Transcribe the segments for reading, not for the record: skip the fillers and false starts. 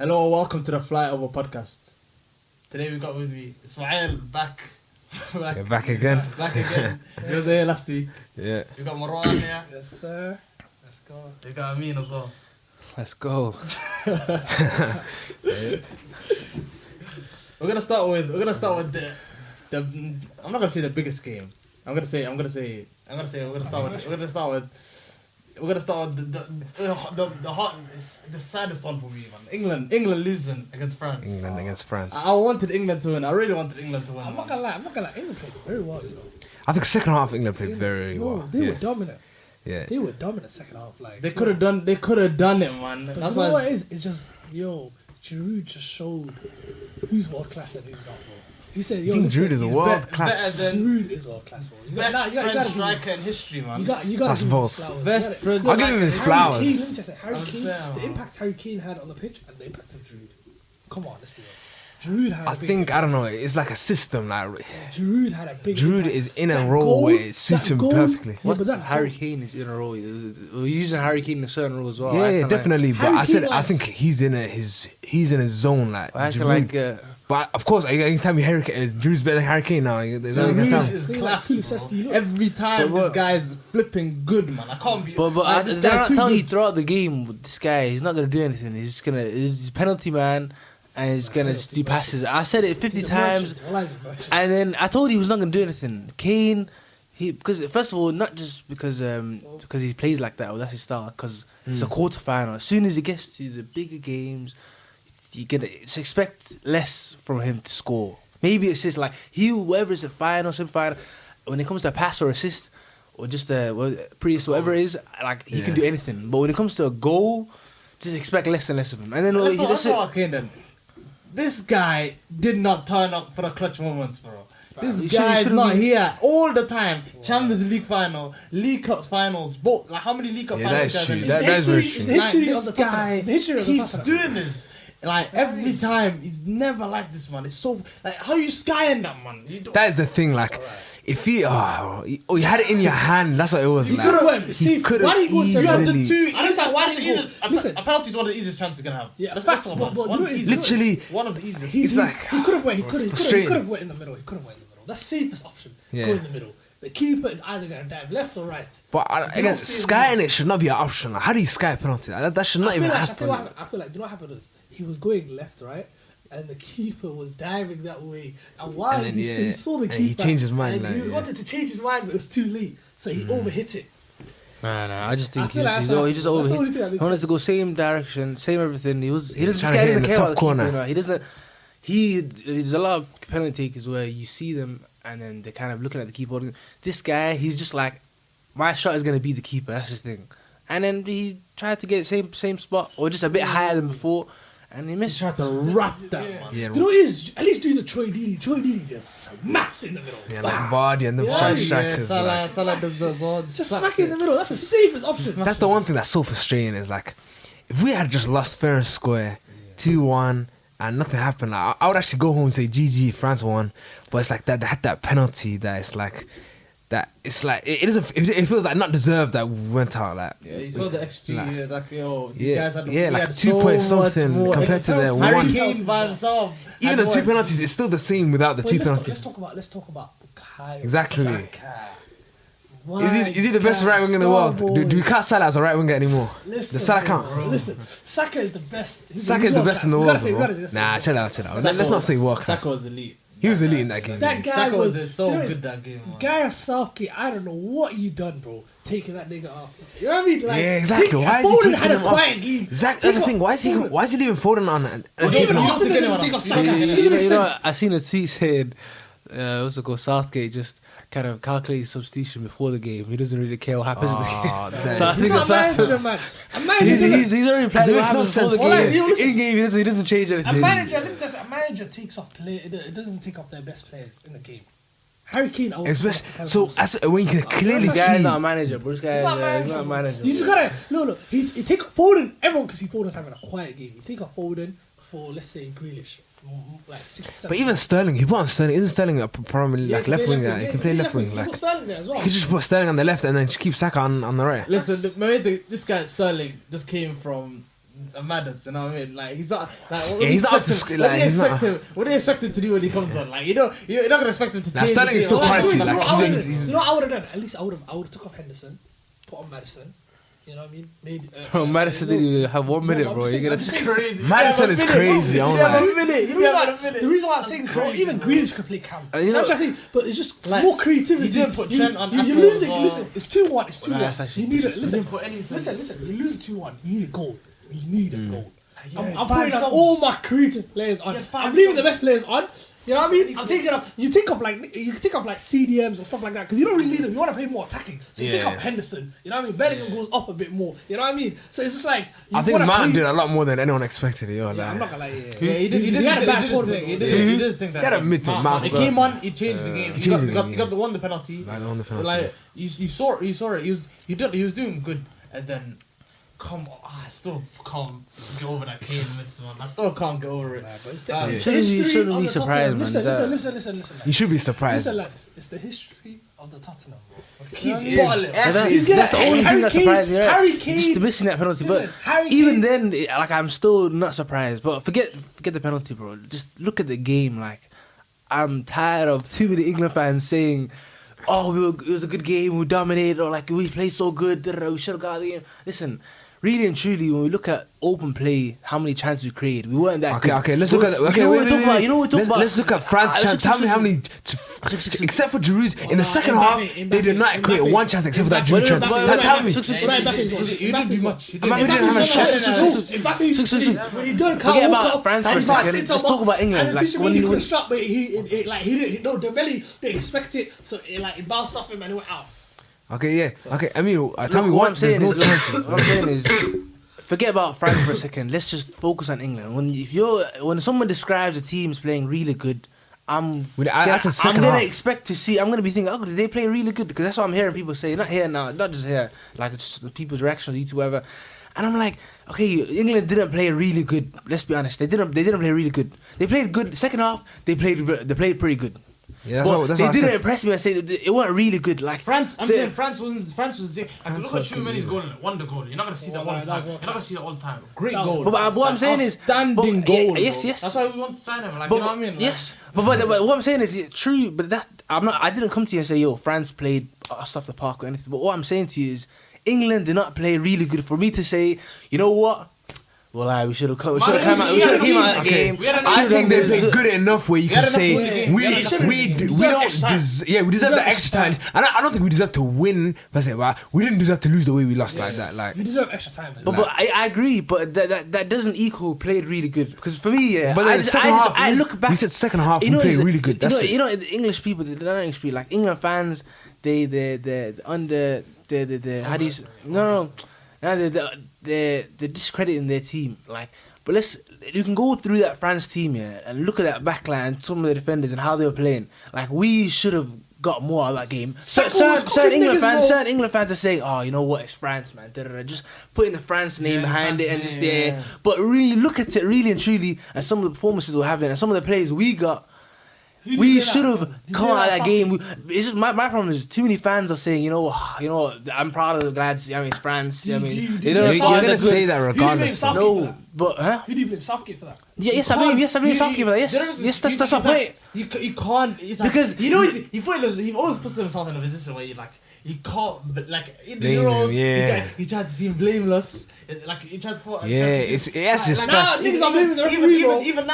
Hello, welcome to the Flyover podcast. Today we got with me Ismail back again. Back again. He was here last week. Yeah. We got Marwan here. Yes, sir. Let's go. We got Amin as well. Let's go. We're gonna start with the I'm not gonna say the biggest game. We're gonna start with the saddest one for me, man. England losing against France. I wanted England to win. I really wanted England to win. I'm not gonna lie. England played very well, you know. I think second half England played very well. They were dominant. Yeah. They were dominant second half. Like They could have done it, man. But That's you know why what it is? It's just Giroud just showed who's world class and who's not, bro. He said, I think Giroud is a world class. Giroud is world class, bro. Best French striker in history, man. You got to That's give him false. his flowers. Best French. I'll give him his flowers. Harry Kane, the impact Harry Kane had on the pitch and the impact of Giroud. Come on, let's be real. Giroud had I don't know, it's like a system. Like Giroud had a big Giroud impact. is in a That role goal- where it suits that him goal- perfectly. Yeah, but that Harry goal- Kane is in a role. We're using Harry Kane in a certain role as well. Yeah, definitely. But Harry I said Kane I think he's in his zone. Like, I feel Giroud. like But of course, you can tell me Giroud's better than Harry Kane now. There's nothing you can tell Giroud me. is Look at class, that bro. Kulusevski, look. Every time But this guy's flipping good, man. I can't be. but like, this they're guy's not too telling you good. throughout the game. This guy, he's not gonna do anything. He's a penalty man, and he's gonna just do passes. I said it 50 He's a times, merchant. Well, he's a merchant. and then I told you he was not gonna do anything. Kane, because first of all, not just because he plays like that, or that's his style. Because it's a quarterfinal. As soon as he gets to the bigger games, you expect less from him to score. Maybe it's just like whoever is the final, semi-final, when it comes to a pass or assist, or just whatever it is, like he can do anything. But when it comes to a goal, just expect less and less of him. And then Let's talk Kane then. This guy did not turn up for the clutch moments, bro. This He guy is shouldn't not be- here all the time. Champions League final, League Cup finals, both. Like how many League Cup Yeah, finals? that's guys true. have That's very It's true. the history Like, of the this Tottenham. guy It's the history of the keeps Tottenham. doing this. Like every time, he's never like this, man. It's so like how you skying that, man. You don't, That is the thing. Like, if you had it in your hand, that's what it was. He Like, could've went. He See, could why have did he go to you have the easily. two. I understand why That's the he go- easiest. Listen. A penalty is one of the easiest chances you're gonna have. Yeah, That's facts, the one. but One you of the know, easiest. Literally, One of the easiest. It's like he could have went. He could frustrating. have went in the middle. He could have went in the middle. That's the safest option. Yeah. Go in the middle. The keeper is either gonna dive left or right. But again, don't see him skying it should not be an option. Like, how do you sky a penalty? That should not I feel even like, happen. I feel like, do you know what happened is he was going left, right? And the keeper was diving that way. And while And then, he saw the and keeper, he changed his mind, and like, he yeah. wanted to change his mind, but it was too late. So he overhit it. Nah. I just I think feel like he just that's the only overhit. thing that He makes wanted to sense. go same direction, same everything. He doesn't. This trying guy to hit in doesn't the care top about the corner. keeper. You know? He doesn't. There's a lot of penalty takers where you see them and then they're kind of looking at the keeper. This guy, he's just like, my shot is gonna be the keeper. That's his thing. And then he tried to get same spot or just a bit higher than before, and he missed. Tried to wrap that, man. Yeah, You know what it is? At least do the Troy Deeney. Troy Deeney just smacks in the middle. yeah, Bam. like Vardy and the Yeah, strikers. like, Salah does that as well. Just smack it in the middle. That's the safest option. that's the one thing that's so frustrating. Is like, if we had just lost fair and square, 2-1, and nothing happened, like, I would actually go home and say GG, France won. But it's like that they had that penalty that it's like that. It's like it doesn't. It feels like not deserved that we went out. Like, Yeah, you saw the XG. Like- Like, yo, you yeah, guys had, yeah, we like had 2 so point much something more compared to the Harry one. Kane by himself. Even the 2 penalties, it's still the same without the Wait, 2 let's penalties. talk about Bukayo Exactly. Saka. Is he the best right winger in the world? Do we can't Salah as a right winger anymore? Listen, The Salah bro, count. Listen, Saka is the best. Saka is the best in the world, bro. Nah, Nah, chill out. Let's not say world class. Saka was elite. He was elite in that game. That guy Saka was was so you know, good that game, man. Gareth Southgate, I don't know what you done, bro. Taking that nigga off. You know what I mean? Like, Yeah, exactly. Why is he Foden taking had a him off? quiet game. Exactly. That's the thing. Why is he leaving Foden on? And Even taking him off? after take the anyone take off. off Saka, You it doesn't make You know, sense. I seen a tweet saying, what's it called? Southgate just kind of calculates substitution before the game. He doesn't really care what happens in the Oh, game. that So I is- think He's not a that's manager, man. A So manager, he's already Because planning it what makes no happens before the sense. Well, like, game. you know, listen. In game, he doesn't change anything. a manager takes off play. It doesn't take off their best players in the game. Harry Kane, I would Especially, take off so Bukayo as, when you can clearly This guy's see, not a manager, bro. This guy He's not a he's not a manager. manager. You just gotta no. He take Foden. Everyone can see Foden's having a quiet game. You take off Foden for let's say Grealish, like 6-7. but even Sterling, he put on Sterling. Isn't Sterling a primarily Yeah, like he left can play winger? He can play left wing. You Like put Sterling there as well. he could just put Sterling on the left and then just keep Saka on the right. Listen, this guy Sterling just came from madness, you know what I mean? Like he's not like he's not up to what do you expect him to do when he comes on? Like you're not gonna expect him to change. Sterling is still quality. You know Like what I would have done? At least I would have took off Henderson, put on Madison. You know what I mean? Bro, Madison didn't even have 1 minute, bro. You're gonna crazy. Madison is crazy. The reason why I'm saying this, bro, even Grealish could play cam. You know what I'm saying? But it's just like, more creativity. He didn't put Trent on. You're losing. Listen, it's 2-1. It's 2-1. You need it. Listen. You lose 2-1. You need a goal. You need a goal. I'm putting all my creative players on. I'm leaving the best players on. You know what I mean? I'm taking up. You think of like CDMs and stuff like that because you don't really need them. You want to play more attacking, so you take off Henderson. You know what I mean? Bellingham goes up a bit more. You know what I mean? So it's just like I think Mount did a lot more than anyone expected. I'm not gonna lie. He did had a bad tournament. He did think that. He had a mid to Mount. He came on. He changed the game. He got the penalty. Like you saw it. He was doing good, and then. I still can't get over that Kane miss, man. I still can't get over it. You shouldn't be surprised, man. Listen. You should be surprised. Listen, lads. It's the history of the Tottenham, bro. That's the only thing that surprised me. Harry Kane. Just missing that penalty. But even then, like, I'm still not surprised. But forget the penalty, bro. Just look at the game. Like, I'm tired of too many England fans saying, "Oh, it was a good game. We dominated," or like, "We played so good. We should have got the game." Listen. Really and truly, when we look at open play, how many chances we created, we weren't that good. Okay, let's look at. Okay, let's look at France chance. Tell me how many, except for Giroud, in the second half, they did not create one chance except for that Giroud chance. Tell me. You didn't do much. We didn't have a shot. Forget about France for a second. Let's talk about England. Like when he could stop, but he didn't. No, Dembele didn't expect it, so it bounced off him and it went out. Okay, yeah. Okay, I mean, tell me what. There's no chances. What I'm saying is, forget about France for a second. Let's just focus on England. When someone describes a team as playing really good, I'm gonna expect to see. I'm gonna be thinking, oh, did they play really good? Because that's what I'm hearing people say. Not here now, not just here. Like it's just people's reaction on YouTube, whatever. And I'm like, okay, England didn't play really good. Let's be honest. They didn't play really good. They played good. Second half, they played pretty good. Yeah, but they didn't impress me and say it weren't really good. Like France, I'm saying France was. Look at Tchouameni's goal, wonder goal. You're not gonna see that all the time. You're not gonna see that all the time. Great goal. But what I'm saying is standing goal. Yes. That's why we want to sign him. Like, you know what I mean? Like, yes. But what I'm saying is it's true. But I didn't come to you and say, yo, France played stuff the park or anything. But what I'm saying to you is England did not play really good for me to say, you know what? Well, we should have come out of the game. I think they played good enough where you can say we deserve the extra time. And I don't think we deserve to win per se, but we didn't deserve to lose the way we lost like that. Like we deserve extra time. But I agree, but that doesn't equal played really good. Because for me, but I look back. We said second half we played really good. That's it. You know, the English people, they're not English people. Like England fans, they how do you no. They're discrediting their team, like. But you can go through that France team here and look at that backline and some of the defenders and how they were playing. Like we should have got more out of that game. Certain England fans are saying, "Oh, you know what? It's France, man." Just putting the France name behind it and just there. But really look at it, really and truly, and some of the performances we're having and some of the plays we got. We should have come out of that game. It's just my problem is too many fans are saying, you know, I'm proud of the lads. I mean, it's France. I mean, you're gonna say that regardless. No, but who do you blame Southgate for that? Yes, I blame Southgate for that. Yes, that's my point. You can't because you know he always puts himself in a position where you can't, but like in the Euros, he tried to seem blameless. Like he tried to it's just now niggas are blaming the referee, bro. Even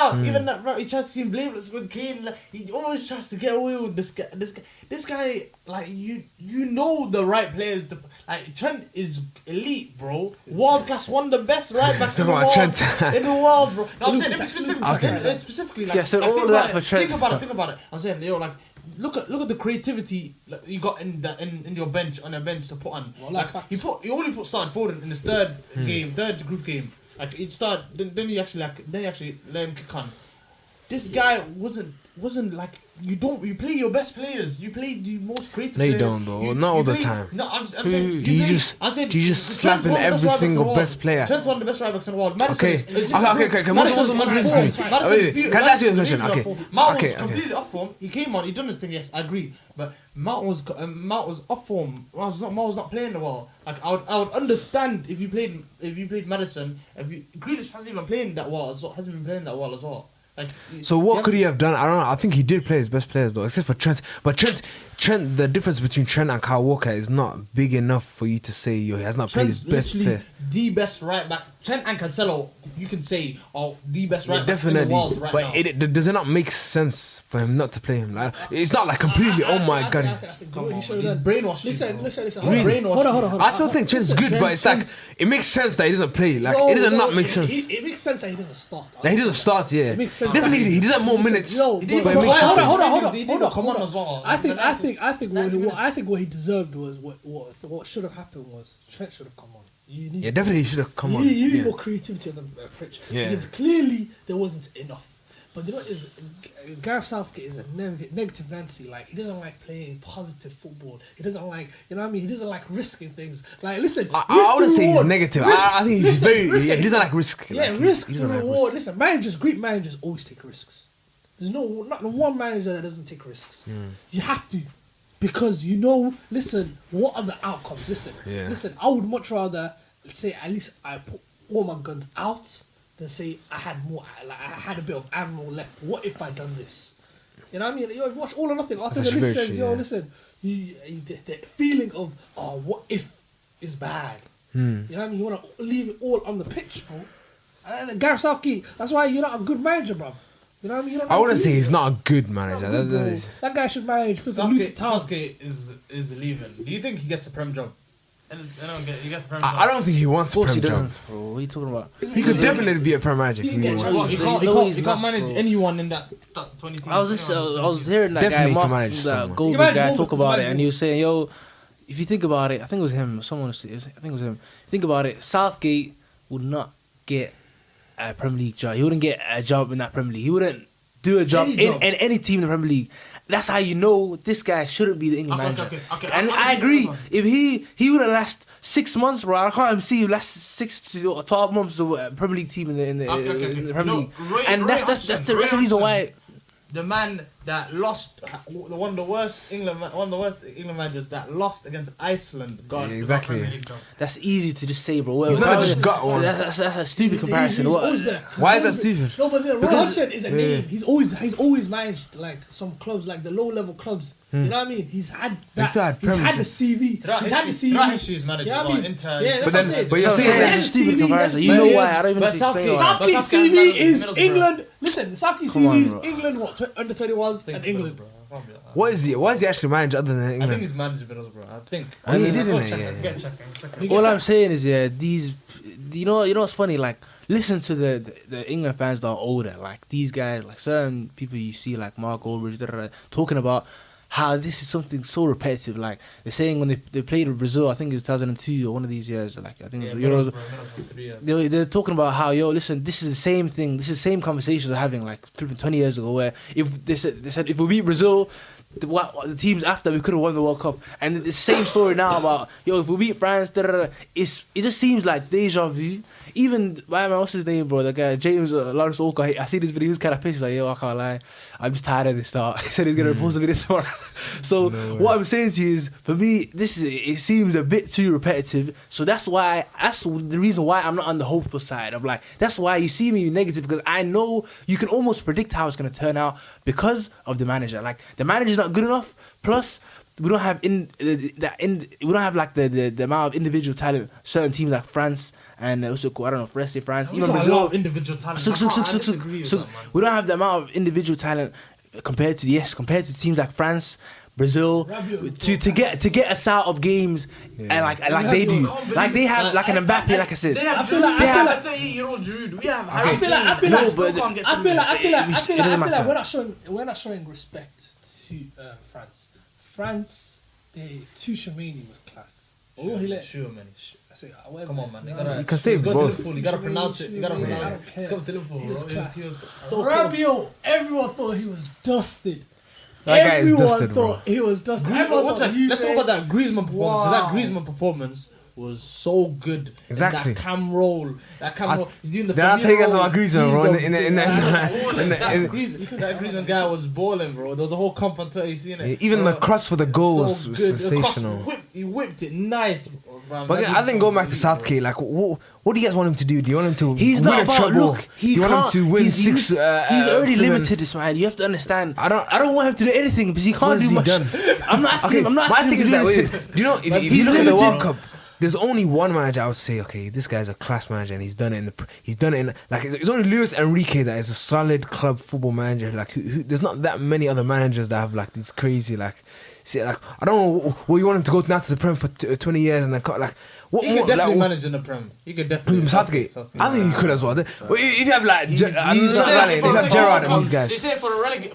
now, bro, he tries to seem blameless with Kane. Like, he always tries to get away with this guy. Like you know the right players. Like Trent is elite, bro. World class, one of the best right backs in the world, bro. No, I'm saying specifically. Like, so all of that for Trent. Think about it. I'm saying, like. Look at the creativity you got in your bench on a bench to put on. Well, like he only started Foden in his third group game. Like he started, then he actually let him kick on. this guy wasn't like you play your best players. You play the most creative. No, you players. don't though. Not all the time. No, I'm saying You just slapping every single best player. Trent's one of the best right backs in the world. Madison Okay. is Okay. Madison listen to me. Wait, can I ask you a question? Okay. Mount was completely off form. He came on. He done his thing. Yes, I agree. But Mount was off form. Mount was not playing well. Like I would understand if you played Madison. Grealish hasn't even playing that well as well. Like, so what could he have done? I don't know. I think he did play his best players though, except for Trent. But Trent, the difference between Trent and Kyle Walker is not big enough for you to say he has not played his best player. The best right back. Trent and Cancelo, you can say, are the best right back in the world right now. But does it not make sense for him not to play him? Like, it's not like completely. Oh my god! Come on, he's brainwashed. Listen. Really? Hold on. I still think Trent's good, but it's like it makes sense that he doesn't play. Like it doesn't not make sense. It makes sense that he doesn't start. That he doesn't start. Yeah, It makes sense definitely he doesn't have more minutes. No, but it makes sense. hold on. Come on as well. I think what he deserved was what should have happened was Trent should have come on. Yeah, definitely he should have come on. You need more creativity on the pitch. Yeah. Because clearly there wasn't enough. But you know what is Gareth Southgate is a negative Nancy. Like, he doesn't like playing positive football. He doesn't like, you know what I mean? He doesn't like risking things. Like, listen, I wouldn't say he's negative. I think he's he doesn't like risk. Yeah, like, risk he to doesn't like reward. risk. Listen, Greek managers always take risks. There's not one manager that doesn't take risks. You have to. Because listen, what are the outcomes? Listen, I would much rather say at least I put all my guns out than say I had more, like I had a bit of ammo left. What if I done this? You know what I mean? You've watched All or Nothing. After the list says, listen, the feeling of what if is bad. You know what I mean? You want to leave it all on the pitch, bro. And Gareth Southgate, that's why you're not a good manager, bro. You know what I mean? I wouldn't say he's not a good manager. That guy should manage for Southgate is leaving. Do you think he gets a Prem job? I don't think he wants a Prem job. Bro, what are you talking about? He could definitely be a Prem manager if he wants. He can't manage anyone in that 20 team. I was hearing that Definitely guy, can Mark, manage that someone. Goldberg guy, talk about it, and he was saying, yo, if you think about it, I think it was him, I think it was him. Think about it, Southgate would not get a Premier League job. He wouldn't get a job in that Premier League. He wouldn't do a job in any team in the Premier League. That's how you know this guy shouldn't be the England manager. Okay, and I agree. If he would have lasted 6 months, bro, I can't even see him last 6 to 12 months of a Premier League team in the Premier League. And that's the reason why. The man that lost, one of the worst England managers that lost against Iceland. Exactly. That's easy to just say, bro. He's never just got one. That's a stupid comparison. Why is that stupid? No, but Roy Hodgson is a name. He's always managed like some clubs, like the low level clubs. You know what I mean? He's had that. He's had the CV. He's had the CV. He's managed. Yeah, but you're saying that's a stupid comparison. You know why? I don't even need to explain why. Southgate's CV is England. Listen, Southgate's CV is England. What under 21s and England. What is he? Why is he actually managed other than England? I think he's managed Middlesbrough, bro. I think. Oh, he didn't. All I'm saying is, these. You know what's funny? Like, listen to the England fans that are older. Like these guys, like certain people you see, like Mark Goldbridge, talking about how this is something so repetitive. Like they're saying when they played with Brazil, I think it was 2002 or one of these years. Like I think it was Euros. They're talking about how listen, this is the same thing. This is the same conversation they're having like 20 years ago. Where if they said if we beat Brazil, the teams after we could have won the World Cup, and the same story now about if we beat France. It just seems like deja vu. Even what's his name, bro? The guy James Lawrence Walker. I see this video. He was kind of pissed. Like, I can't lie. I'm just tired of this start. He said he's gonna post a video tomorrow. So what I'm saying to you is, for me, it seems a bit too repetitive. So that's the reason why I'm not on the hopeful side of like. That's why you see me negative, because I know you can almost predict how it's gonna turn out because of the manager. Like the manager's not good enough. Plus, we don't have like the amount of individual talent. Certain teams like France. And also, I don't know, rest of France, even Brazil. Individual talent. So we don't have the amount of individual talent compared to teams like France, Brazil, to get us out of games, and like they do, like they have like an Mbappe, like I said. They have a 30-year-old Giroud. We have. I feel like we're not showing respect to France. France, Tuchemani was class. Schumann. So, whatever. Come on, man. You can say both. You gotta pronounce it. You gotta I pronounce don't it. care. It's come to Liverpool, He was bro. class. He was so Rabiot, everyone thought he was dusted. That guy is Everyone dusted, bro. thought he was dusted. Let's talk about that Griezmann performance. 'Cause Wow. that Griezmann performance was so good. Exactly. That cam roll. He's doing the. Then I'll tell you guys about Firmino Griezmann, bro. roll. In That Griezmann guy was balling, bro. There was a whole comp until you seen it. even the cross for the goal was So good. The cross sensational. He whipped it nice. Bro. But I think going back to Southgate, like, what do you guys want him to do? Do you want him to He's win not a about treble? look. Do you want him to win he's, six? He's already Premier- limited, Ismail. You have to understand. I don't. I don't want him to do anything because he What can't has do he much. done? I'm not asking. Okay, him, I'm not my asking thing him is to that do wait, anything. do you know if you he's look at the limited. World Cup, there's only one manager I would say, okay, this guy's a class manager and he's done it in like it's only Luis Enrique that is a solid club football manager. Like there's not that many other managers that have like these crazy like. See, like I don't know what you want him to go now to the Prem for 20 years and then like what He more could definitely like, manage in the Prem. He could definitely. Southgate. I think he could as well. Well, if you have like He's if you not have Gerrard and these They guys say for like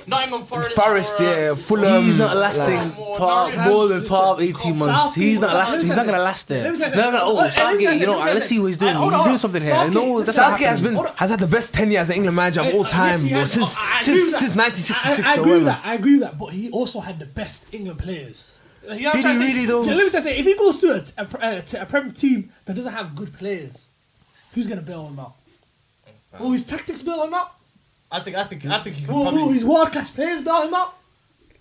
Nottingham Forest, yeah, Fulham. He's not lasting more than 12, 18 months. He's not lasting. He's not gonna last there. No. Oh, Southgate. You know, let's see what he's doing. He's doing something here. No, that's Southgate has had the best tenure as an England manager of all time, bro, since 1966 I or agree with whatever. that. I agree with that. But he also had the best England players. You know what I'm Did trying he to say? really though? Yeah, let me just say, if he goes to a Premier team that doesn't have good players, who's gonna bail him out? Will his tactics bail him out? I think he could Will probably. his world class players bail him out?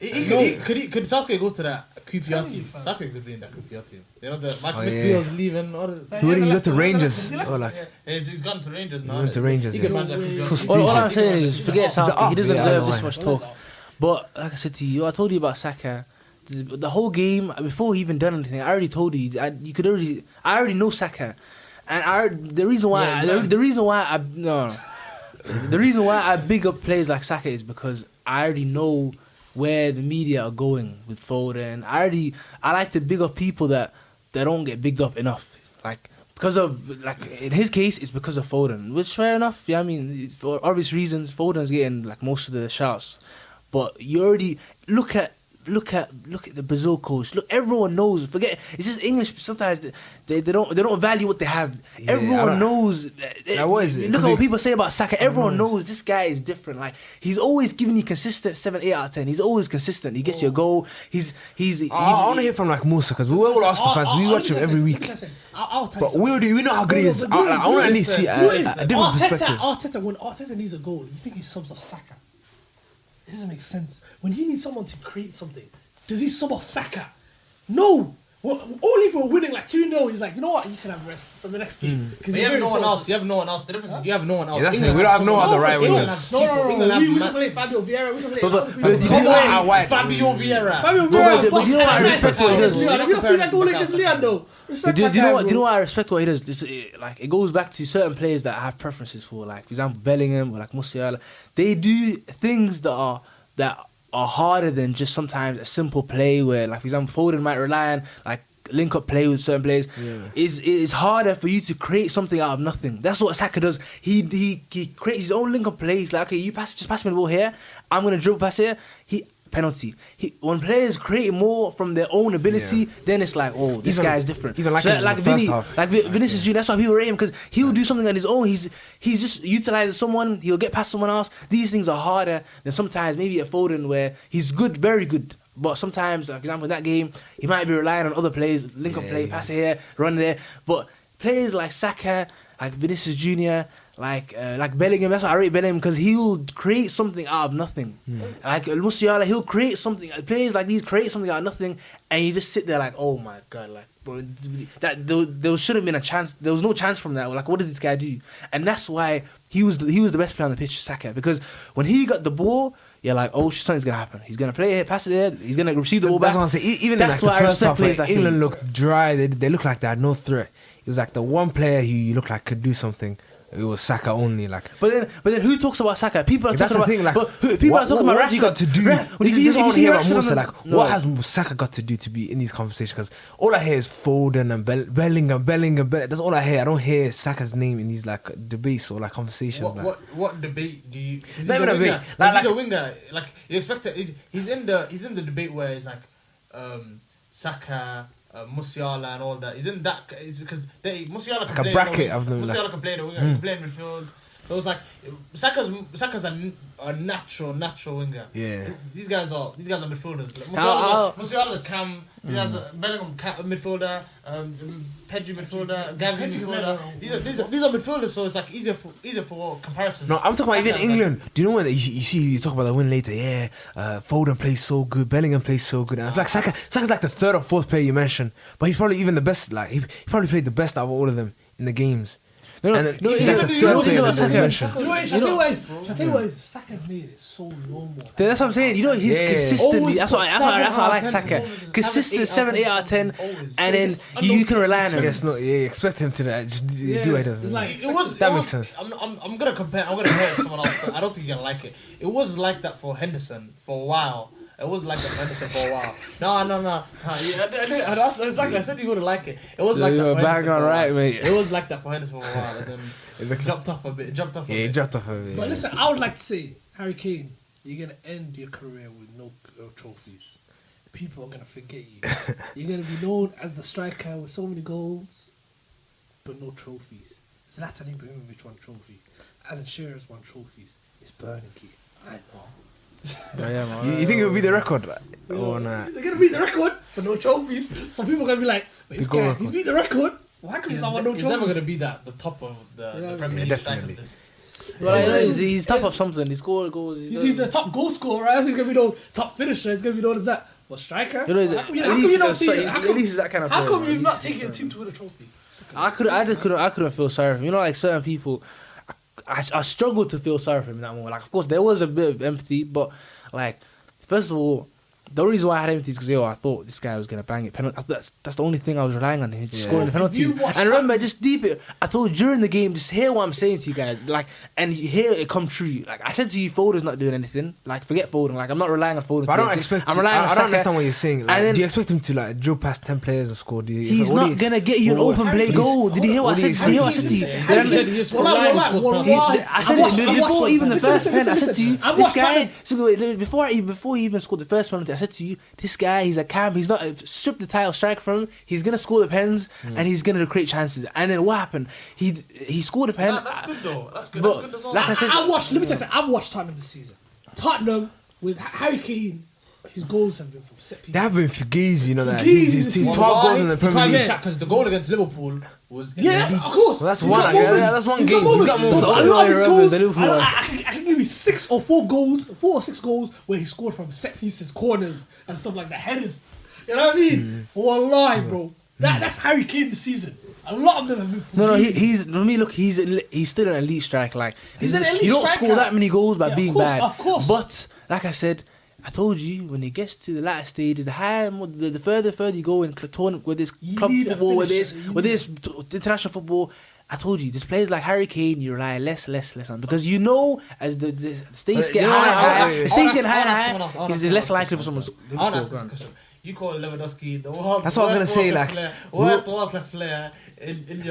Could Southgate go to that QPR team? Southgate could be in that QPR team. You know the Michael McBeal's leaving. He wouldn't go to Rangers or like He's gone to Rangers now. he went to Rangers. He Yeah. could manage that So QPR. stupid. All I'm saying is forget Southgate. He doesn't Yeah, deserve I this know. much talk. But like I said to you, I told you about Saka. The whole game before he even done anything, I already told you. I already know Saka, and the reason why I big up players like Saka is because I already know where the media are going with Foden. I like to big up people that don't get bigged up enough, like. Because of, like, in his case, it's because of Foden, which fair enough. Yeah, I mean, it's for obvious reasons, Foden's getting like most of the shouts. But you already look at the Brazil coach. Look, everyone knows. Forget it's just English. Sometimes they don't value what they have. Yeah, Everyone everyone knows. what is it? Look at what people say about Saka. Everyone knows this guy is different. Like he's always giving you consistent 7, 8 out of 10. He's always consistent. He gets your goal. I want to hear from like Musa because we're all Arsenal fans. We watch him every week. I'll tell But you we know how good he is. I want to at least see a different perspective. When Arteta needs a goal, you think he subs off Saka? It doesn't make sense. When he needs someone to create something, does he sub off Saka? No. Well, only if we're winning like 2-0, he's like, you know what, you can have rest for the next game. Because You have no one else. You have no one else. The difference is you have no one else. Yeah, that's it. England We don't have no someone other else. right England wingers. have people. England have we man- can play Fabio Vieira, we can play Come on, why? Fabio Vieira. Fabio but Vieira, you know what I respect what he does. Have you not seen that goal against Leon though? Respect Do that you know guy, what? Do you know bro. what I respect what he does? It goes back to certain players that I have preferences for. Like for example, Bellingham or like Musiala. They do things that are harder than just sometimes a simple play where, like for example, Foden might rely on like link up play with certain players. It's harder for you to create something out of nothing. That's what Saka does. He creates his own link up plays. Like, okay, you just pass me the ball here. I'm gonna dribble pass here. Penalty. When players create more from their own ability, then it's like, oh, this guy is different. Even like in the first half. Like Vinicius Junior, that's why people rate him because he'll do something on his own. He's just utilizing someone. He'll get past someone else. These things are harder than sometimes maybe a Foden where he's good, very good. But sometimes, like, for example, in that game, he might be relying on other players, link up play, pass it here, run there. But players like Saka, like Vinicius Junior, like Bellingham, that's why I rate Bellingham because he'll create something out of nothing. Like Musiala, he'll create something. Players like these create something out of nothing, and you just sit there like, oh my god, like bro, that there should have been a chance. There was no chance from that. Like, what did this guy do? And that's why he was the best player on the pitch, Saka, because when he got the ball. You're like, oh, something's gonna happen. He's gonna play here, pass it there. He's gonna receive the ball back. That's what I'm saying. Even in like the first half, like, England looked dry. They looked like they had no threat. It was like the one player who you looked like could do something. It was Saka only. Like, but then who talks about Saka? People are that's talking the about. thing. Like, People are talking about what's he got to do? If you see about Musa, like, what has Saka got to do to be in these conversations? Because all I hear is Foden and Bellingham. That's all I hear. I don't hear Saka's name in these like debates or like conversations. What debate do you? Not even a debate. He's a winger. Like you expect it. He's in the debate where it's like Saka, Musiala and all that. Isn't that because Musiala Like can a play bracket of them, Musiala like- can play the winger, he can play in midfield. So it's like Saka's a natural winger. Yeah. These guys are midfielders. Like, How- Musiala's a cam. He has a Bellingham midfielder. Pedri midfielder. Gavi midfielder. These are midfielders, so it's like easier for comparisons. No, I'm talking about even England. Do you know when you talk about the win later? Yeah, Foden plays so good, Bellingham plays so good. And I feel like Saka's like the third or fourth player you mentioned, but he's probably even the best. Like he probably played the best out of all of them in the games. He's like the third player that you mentioned. You know what? Shall I tell you what? Saka's made it so normal. That's what I'm saying. You know, he's Yeah. consistently. Always That's what put I 7 like out of Saka. 10. Consistent 7, 8 out of 10, Always. and then you can rely on him. Yes, no, yeah, expect him to just do what he does. It's like That makes sense. I'm gonna compare. I'm gonna compare someone else. But I don't think you're gonna like it. It was like that for Henderson for a while. It was like that for Henderson for a while. No. Yeah, exactly. I said you wouldn't like it. It was like that. You're For bang Henderson on for a right, while. mate. It was like that for Henderson for a while, and then it dropped off a bit. Yeah, he dropped off a bit. But listen, I would like to say, Harry Kane, you're gonna end your career with no trophies. People are gonna forget you. You're gonna be known as the striker with so many goals, but no trophies. Zlatan Ibrahimovic won trophy. Alan Shearer's won trophies. It's burning you. I know. Yeah, man. You think it would be the record? Or not? They're gonna beat the record for no trophies. Some people are gonna be like, but this The goal guy, record. he's beat the record. Why can he not win no He's trophies? never gonna be the top of the Premier League definitely. strikers list. Well, I know he's top of something. He scored goals. He's a top goal scorer, right? So he's gonna be known top finisher. He's gonna be known as that. But striker? You know, How come you not see it? at least he's that kind of How player, come man. you've not taken your team to win a trophy? I couldn't feel sorry for him. You know, like certain people, I struggled to feel sorry for him in that moment. Like, of course, there was a bit of empathy, but like, first of all, the reason why I had empathy is because I thought this guy was gonna bang it. Penalty. That's the only thing I was relying on. He's just scoring the penalties. You watched And remember, just deep it. I told you during the game, just hear what I'm saying to you guys. Like, and hear it come true. Like I said to you, Foden's not doing anything. Like, forget Foden. Like, I'm not relying on Foden. But I to don't do expect. anything. I'm relying on I don't Saka. understand what you're saying. Like, And then- do you expect him to like drill past 10 players and score? Do you, He's what do not you gonna get you an what- open play he's- goal. Did you hear what I what said? do you Did you hear what I said to you? expect? Harry Then- Kane, I said it before even the first pen. I said to you, this guy. Before he even scored the first penalty, I said to you, this guy, he's a cam. He's not strip the title strike from him. He's gonna score the pens and he's gonna create chances. And then what happened? He scored a pen. That's good though. That's good. But, That's good as well. like I said, I watched. Let me tell you something. I've watched Tottenham this season. Tottenham with Harry Kane, his goals have been from set pieces. They have been Fugazi, you know that. Fugazi He's is 12 goals in the Premier League. because the goal against Liverpool was Yes, of course. Well, that's He's one, got yeah, moments. that's one He's game. got He's got moments. moments. But a lot of his I remember goals, the Liverpool one. I can give you 4 or 6 goals where he scored from set pieces, corners, and stuff like that. Headers. You know what I mean? Wallahi, bro. That's Harry Kane this season. A lot of them have been. No, Fugazi. he's for me. Look, he's still an elite striker. Like He's an elite you don't striker. score that many goals by Yeah, being of course, bad. of course. But like I said, I told you when it gets to the latter stages, the further you go in tournament with this You club need a football, with finisher. this international football. I told you, this players like Harry Kane, you rely less on because you know as the stakes You get know higher, what, the stakes get I higher, wanna ask someone else, he's less likely for I wanna someone to ask this score. question. You call Lewandowski the world. That's what I was worst gonna say, world-class like, player, worst world class player in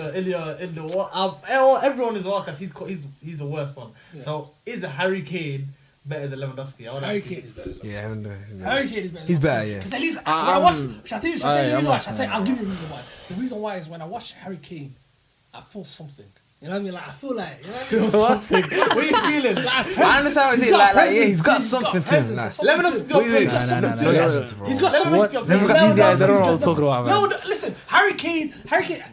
the world. Everyone is world class. He's the worst one. Yeah. So is Harry Kane better than Lewandowski? I wanna Harry ask you. Kane is better. Yeah, I haven't done Harry Kane is better. He's better, yeah. Because at least when I- I watch. I'm- Shall I tell you the Aye, reason I'm why? watching I'll give you a reason why. The reason why is when I watch Harry Kane, I feel something. You know what I mean? Like I feel like. You know what I mean? Something. What are you feeling? I understand what you're saying. Like, yeah, he's got something to him. Like, Lewandowski's got wait, presence. no, something no, to he him. hasn't, bro. He's got Lewandowski's something. got Never got presence. these guys. I don't know what I'm He's got talking about, man. No, listen, Harry Kane,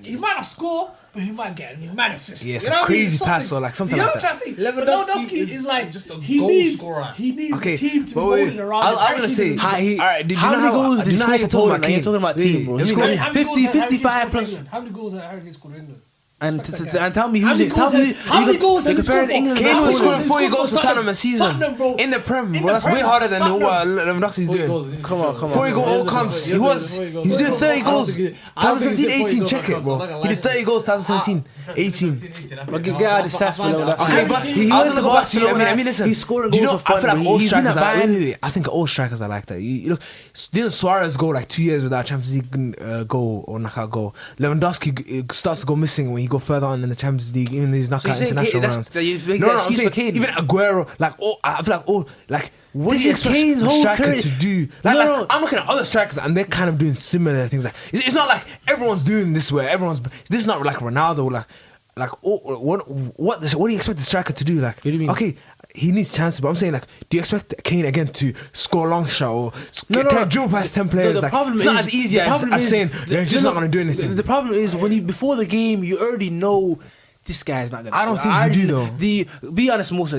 he might not score, but he might get he might assist. Yeah, it's You a know what I mean? crazy Something. pass or like something You know like what I'm that. trying to say? Lewandowski is like just a he goal needs, scorer. He needs Okay, the team to be but wait, moving around. I was Harry gonna Kane say, is- alright, did you How know many goals did did you he know score how for you talking Poland? about You're Kane? talking about team, bro. Yeah, He I mean, scored How many goals 50, has Harry Kane 55 scored for plus. England? How many goals has Harry Kane scored for England? And Respect that guy. and tell me How who's many it? Tell goals me has- how many goals has he comparing scored for? England. Kane was How scoring many 40 goals goals for Tottenham a season. Tottenham, bro. In the Prem, In bro. the That's way Prem. harder than Tottenham. what Lewandowski's doing. Come on. 40 goal all comes. He was doing 30 goals. 2017, 18. Check it, bro. He did 30 goals 2017, 18. But get out of the stats for Lewandowski. Okay, but He I was went gonna to go back to you. Barcelona. I mean, listen. He's scoring Do you goals know? for I feel fun. like all He's been strikers a are. band. Wait. I think all strikers are like that. You look. Didn't Suarez go like 2 years without Champions League goal or knockout goal? Lewandowski starts to go missing when he go further on in the Champions League, even these knockout international rounds. You make No, that I'm excuse saying for Kane. even Aguero, like I feel like what This do you is expect Kane's a whole striker career. to do? No. I'm looking at other strikers and they're kind of doing similar things. Like it's not like everyone's doing this where everyone's. This is not like Ronaldo. What do you expect the striker to do? Like, What do you mean? okay, he needs chances, but I'm saying like, do you expect Kane again to score a long shot or dribble past 10 players? The like, problem it's not is- as easy the as problem is- saying he's just not going to do anything. The problem is before the game, you already know this guy's not gonna. I don't score. think you do, though. Be honest, Musa.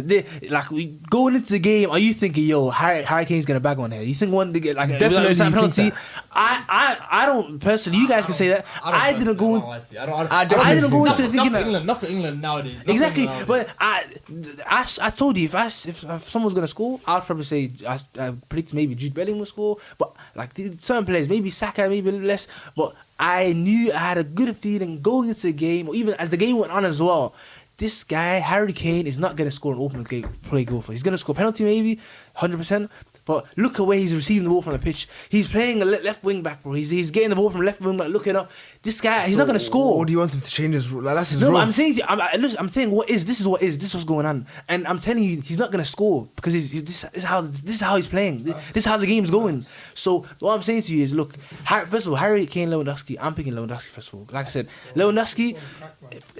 Going into the game, are you thinking, yo, Harry Kane's gonna bag on here? You think one to get like Definitely a think penalty? that. I don't personally. You guys can say that. I didn't go. I didn't go into thinking that. Not for England nowadays. Exactly, but I told you if someone's gonna score, I'll probably say I predict maybe Jude Bellingham will score, but like certain players, maybe Saka, maybe a little less, but I knew I had a good feeling going into the game, or even as the game went on as well. This guy, Harry Kane, is not gonna score an open play goal for. He's gonna score penalty maybe, 100%. But look at where he's receiving the ball from the pitch. He's playing a left wing back, bro. He's getting the ball from left wing back, looking up. This guy, he's not gonna score. What do you want him to change his? Like, that's his No, role. I'm saying, I'm saying, this is what's going on, and I'm telling you, he's not gonna score because this is how he's playing. This is how the game's going. So what I'm saying to you is, look, first of all, Harry Kane, Lewandowski. I'm picking Lewandowski first of all. Like I said, Lewandowski,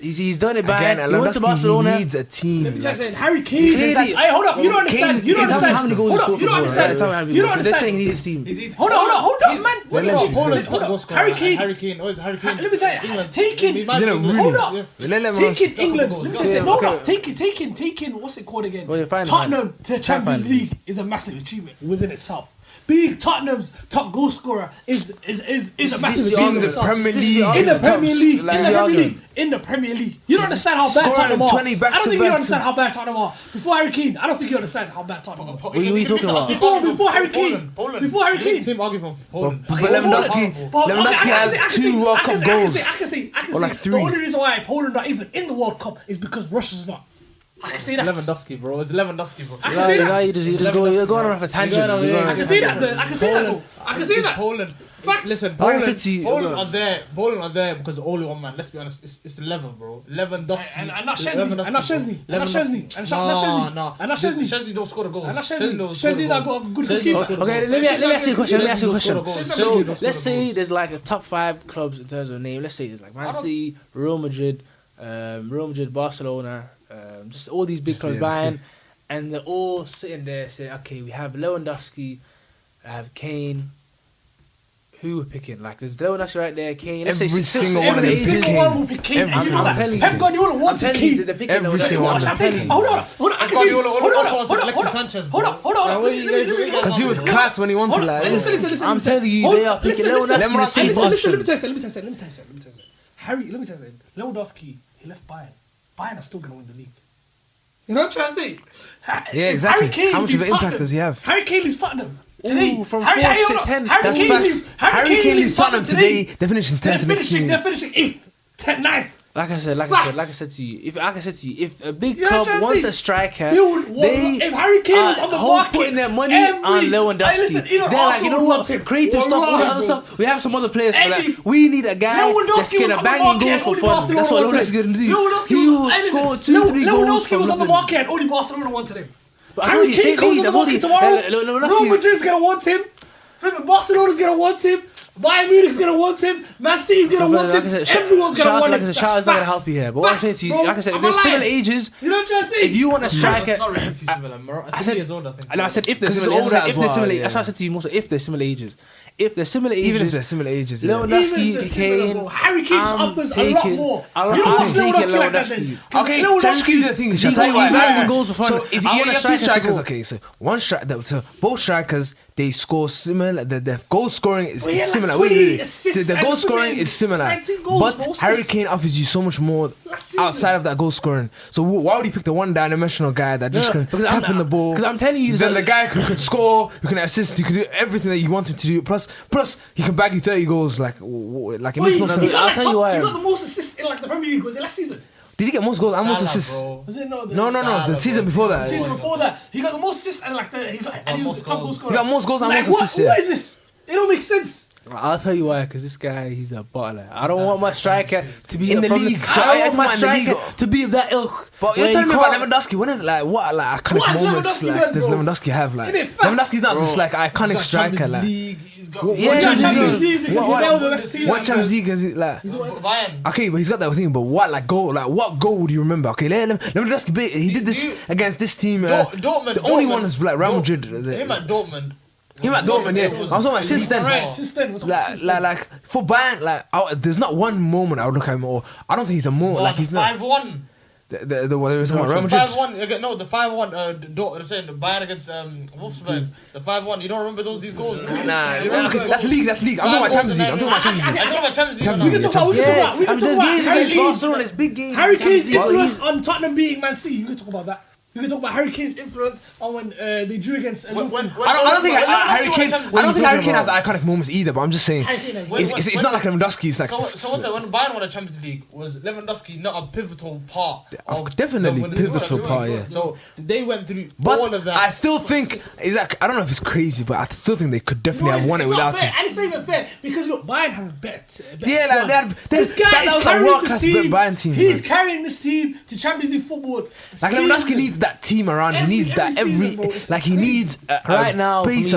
he's done it by. Again, He went to Barcelona. he needs a team. Let me tell you like- something. Harry Kane. Hey, hold up. You don't understand. You don't Kane- understand. How many goals Hold he up. scored You don't for understand. Portugal? You don't They're saying understand. he needs his team. Hold up, man. What is he? Poland. Hold up. Harry Kane. Harry Kane. Oh, it's Harry Kane. Let me tell you. Taking. He's in a room. Hold up. Let him Taking answer. England. Let me tell you something. Hold up. Okay. Taking. What's it called again? Oh, yeah, fine, Tottenham fine. to Champions Fine. League is a massive achievement within itself. Being Tottenham's top goal scorer is a massive is achievement. in the itself. Premier This is League. In the top- Premier League, like- in the Premier League, you don't understand how bad Scoring Tottenham are. 20 back I don't to think you back understand to- how bad Tottenham are. Before Harry Kane, I don't think you understand how bad Tottenham are. What are you talking about? Before Harry Kane, before Harry Kane. Team argument for Poland. But Lewandowski But has 2 World Cup goals. I can say. Or like The 3. only reason why Poland not even in the World Cup is because Russia's not. I can say that. Lewandowski, bro. It's Lewandowski, bro. I can say that. You're going off a tangent. You're going on- I can say that. I can say that. Though. I can say It's that. Poland. Facts. Listen, Like I Poland, said to you, Poland look. are there. Poland are there because of only one man. Let's be honest. It's 11, bro. Lewandowski. And not Szczesny. And not Szczesny. And not Szczesny. And not Szczesny. No. And not Szczesny. Szczesny don't score the goals. And not Szczesny don't score Szczesny the that goals. got a good Szczesny keeper. don't score the Okay, goals. let me ask you a question. Szczesny So don't score let's the say goals. there's like a top 5 clubs in terms of name. Let's say there's like Man City, Real Madrid, Barcelona, just all these big clubs buying, and they're all sitting there saying, okay, we have Lewandowski, I have Kane. Who we're picking? Like there's Lewandowski right there, Kane. Let's Every say single one of Every them pick single Kane. one will pick Kane. Every And you know single that. one. I'm telling Pep you. Guardiola I'm wants telling you, Kane. they're picking Every Lewandowski. single one. Watch, I'm I'm taking. telling Hold on. I can Guardiola see. also Hold wanted on. Alexis Sanchez, bro. Hold on. Now, what you guys doing? Because he was class when he wanted like. Listen. I'm telling you, they are picking Lewandowski. Let me the same Listen, option. let me tell you something. Harry, let me tell you something. Lewandowski, he left Bayern. Bayern are still going to win the league. You know what I'm trying to say? Yeah, exactly. Harry Kane How much of leaves an impact Tottenham. does he have? Harry Kane leaves Tottenham today. Ooh, from Harry, 4 hold to on. 10. Harry That's Kane facts. leaves. Harry Kane leaves Tottenham today. They're finishing 10th next year. They're finishing 8th, 10th, 9th. Like I said to you, if a big You know club what I'm wants saying? a striker, They would want- if Harry Kane was on the market, putting their money every- on Lewandowski. Hey, listen, even They're like, Arsenal you know would what? want him. Creative Or stuff, all that Ronaldo. other stuff. We have some other players for Any- that. We need a guy that's Lewandowski getting was a on the banging market goal and for only fun. Barcelona That's what wanted Lewandowski's him. going to do. Lewandowski He will hey, listen, score 2-3 goals Lewandowski from was on the nothing. market and only Barcelona wanted him. But I Harry told you, Kane same goes age, on the I told market you. tomorrow. Lewandowski- Real Madrid's going to want him. Barcelona's going to want him. Bayern Munich's going to want him. Man City's going to want him. Everyone's going to want him. Like I said, Charles not going to help you here. But what I'm saying to you, like I said, if they're similar ages, You know what I'm trying to say? if you want a striker, Not really too similar. I think he is old, I think. and I said if they're 'Cause he's similar, older as well, similar, yeah. that's what I said to you, Musa. If they're similar ages, if they're similar ages, Even if they're similar ages. Yeah. Lewandowski, Kane, Harry Kane I'm offers a lot taking- more. I'm You don't want taking Lewandowski like that Lewandowski. then. 'Cause Okay, Lewandowski- so just give you the thing. He Shall I tell you got why? goals and goals for fun. So if I you want a have two striker to strikers, go. okay, so one striker, so both strikers, they score similar. The goal scoring is Well, yeah, like similar. 20 assists The and goal scoring 15, is similar, 19 goals, but no Harry assists. Kane offers you so much more Last season. outside of that goal scoring. So why would he pick the one-dimensional guy that just can because tap in the ball? Because I'm telling you, Then the guy who can score, who can assist, who can do everything that you want him to do. Plus he can bag you 30 goals. Like it makes no sense. I'll tell you why. He got the most assists in like the Premier League. Was it last season? Did he get most goals and most Salah, assists? bro. Was it not? No. The season before that. The season before that, he got the most assists and like he was the top goal scorer. He got most goals and Like, most assists. What Yeah. is this? It don't make sense. I'll tell you why, because this guy, he's a baller. I don't want my striker to be in the league. So I don't want my striker to be of that ilk. But you're telling me about Lewandowski. When is like what like iconic moments like does Lewandowski have? Like Lewandowski's not just like iconic striker. Like What Champions League? What Champions League is it like? Okay, but he's got that thing. But what like goal? Like what goal do you remember? Okay, Lewandowski. He did this against this team. Dortmund. The only one is like Real Madrid. Him at Dortmund. Yeah. I'm talking about since then. Like for Bayern, like there's not one moment I would look at him or I don't think he's a moment like he's not 5-1. The what they were talking about Real Madrid. 5-1. No, the 5-1. Saying the Bayern against Wolfsburg. The 5-1. You don't remember these goals? Nah, okay, that's league. I'm talking about Champions League. I'm talking about Champions League. We can talk about Harry Kane. Big game. Harry Kane's influence on Tottenham beating Man City. You can talk about that. We can talk about Harry Kane's influence on when they drew against. I don't think Harry Kane has iconic moments either. But I'm just saying, it's not like Lewandowski. It's like so. When Bayern won the Champions League, was Lewandowski not a pivotal part? Definitely pivotal part. Yeah. So they went through but all of that. I still think it's like I don't know if it's crazy, but I still think they could definitely have won it without him. And it's not even fair because look, Bayern have a bet. Yeah, like this guy that was a world class Bayern team. He's carrying this team to Champions League football. Like Lewandowski needs that team around. He needs that every like he needs right now. He's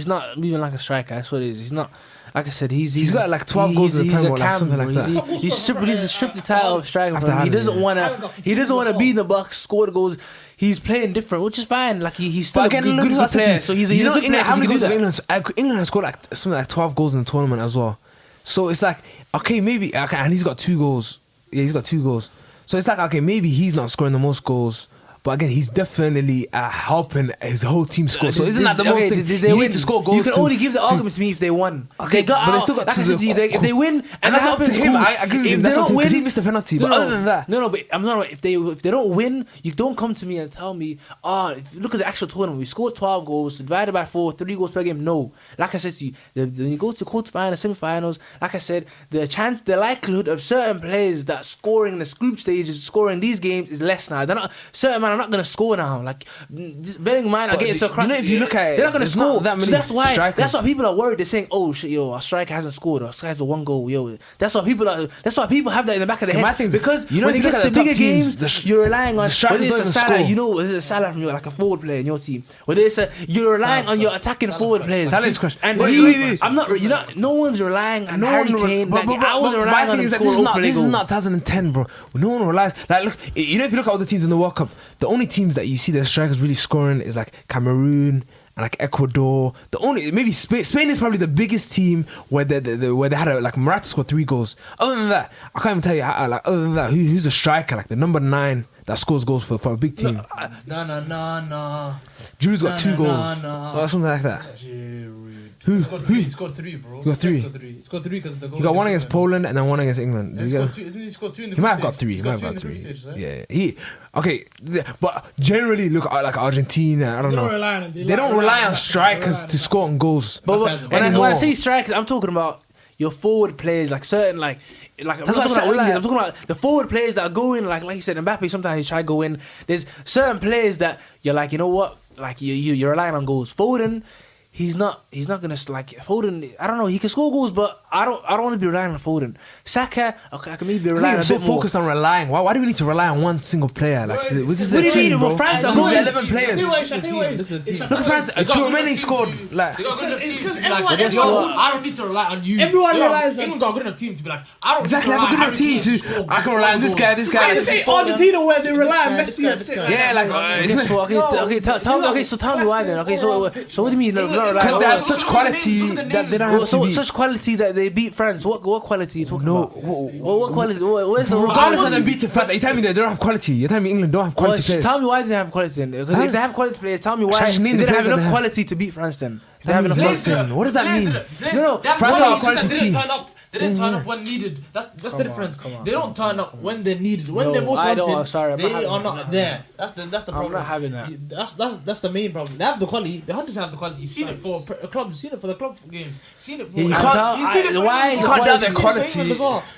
not moving like a striker. That's what it is. He's not. Like I said, he's got like 12 goals in the Premier League, something like that. He's stripped the title of striker. He doesn't want to be in the box, score the goals. He's playing different, which is fine. Like he's still a good player. So he's a good player. How many goals England has scored like something like 12 goals in the tournament as well. So it's like okay, maybe and he's got 2 goals. Yeah, he's got 2 goals. So it's like okay, maybe he's not scoring the most goals. But again, he's definitely helping his whole team score. So isn't that the most thing? You need to score goals. You can only give the argument to me if they won. Okay, but they still got to if they win, and that's up to him. I agree with him. That's up to him because he missed the penalty. But other than that, but I'm not. If they don't win, you don't come to me and tell me, look at the actual tournament. We scored 12 goals divided by 4, 3 goals per game. No, like I said to you, when you go to quarterfinals, semi-finals, like I said, the likelihood of certain players that scoring in the group stages, scoring these games is less now. They're not certain man. I'm not gonna score now. Like, bearing in mind, I get into a crash. If you look at it, they're not gonna score. That many so that's why. strikers. That's why people are worried. They're saying, "Oh shit, yo, our striker hasn't scored. Our striker's a 1 goal, yo." That's why people have that in the back of their head. Because when it gets to bigger games, you're relying on whether it's a Salah. You know, whether it's a Salah from your like a forward player in your team. Whether it's you're relying on your attacking forward players. Salah's question. And I'm not. You're not. No one's relying on Harry Kane. I wasn't relying on him to score a This is not 2010, bro. No one relies. Like, look, you know, if you look at all the teams in the World Cup, the only teams that you see their strikers really scoring is like Cameroon and like Ecuador. The only maybe Spain is probably the biggest team where they had like Morata scored 3 goals. Other than that, I can't even tell you other than that who's a striker like the number 9 that scores goals for a big team. No. Giroud's got 2 goals or something like that. He scored 3, bro. He got 3. He scored 3 because the goal. He got 1 against Poland and then 1 against England. He scored 2 in the He might have got 3. He might have got 3. Yeah. But generally, look like Argentina. I don't know. They don't rely on strikers to score on goals. But when I say strikers, I'm talking about your forward players, like certain like. I'm talking about the forward players that are going like you said, Mbappe. Sometimes he try to go in. There's certain players that you're like, you know what, like you're relying on goals. Foden. He's not gonna like Foden. I don't know. He can score goals, but I don't want to be relying on Foden. Saka, okay, I can maybe rely on. So focused on relying. Why do we need to rely on one single player? Like this is a team, bro. France are going 11 players. Look at France. Chouameni scored. Like it's because I don't need to rely on you. Everyone relies on. England got a good enough team to be like, I don't exactly. I have a good enough team to. I can rely on this guy. This guy. Say Argentina where they rely on Messi and stuff. Yeah, like okay. So tell me why then. Okay, so what do you mean? Because they have such quality that they don't have to beat. Such quality that they beat France. What quality are you talking about? What quality? Regardless of them beating France, you tell me they don't have quality. You tell me England don't have quality players. Tell me why they don't have quality then. Because if they have quality players, tell me why they didn't have enough quality to beat France then. They have enough quality. What does that mean? No, France are a quality team. They didn't turn up when needed. That's the difference. They don't turn up when they're needed. When they're most wanted, they are not there. That's the problem. I'm not having that. That's the main problem. They have the quality. The Hunters have the quality. You've seen it for clubs. You've seen it for the club games. You've seen it for. You can't doubt their quality.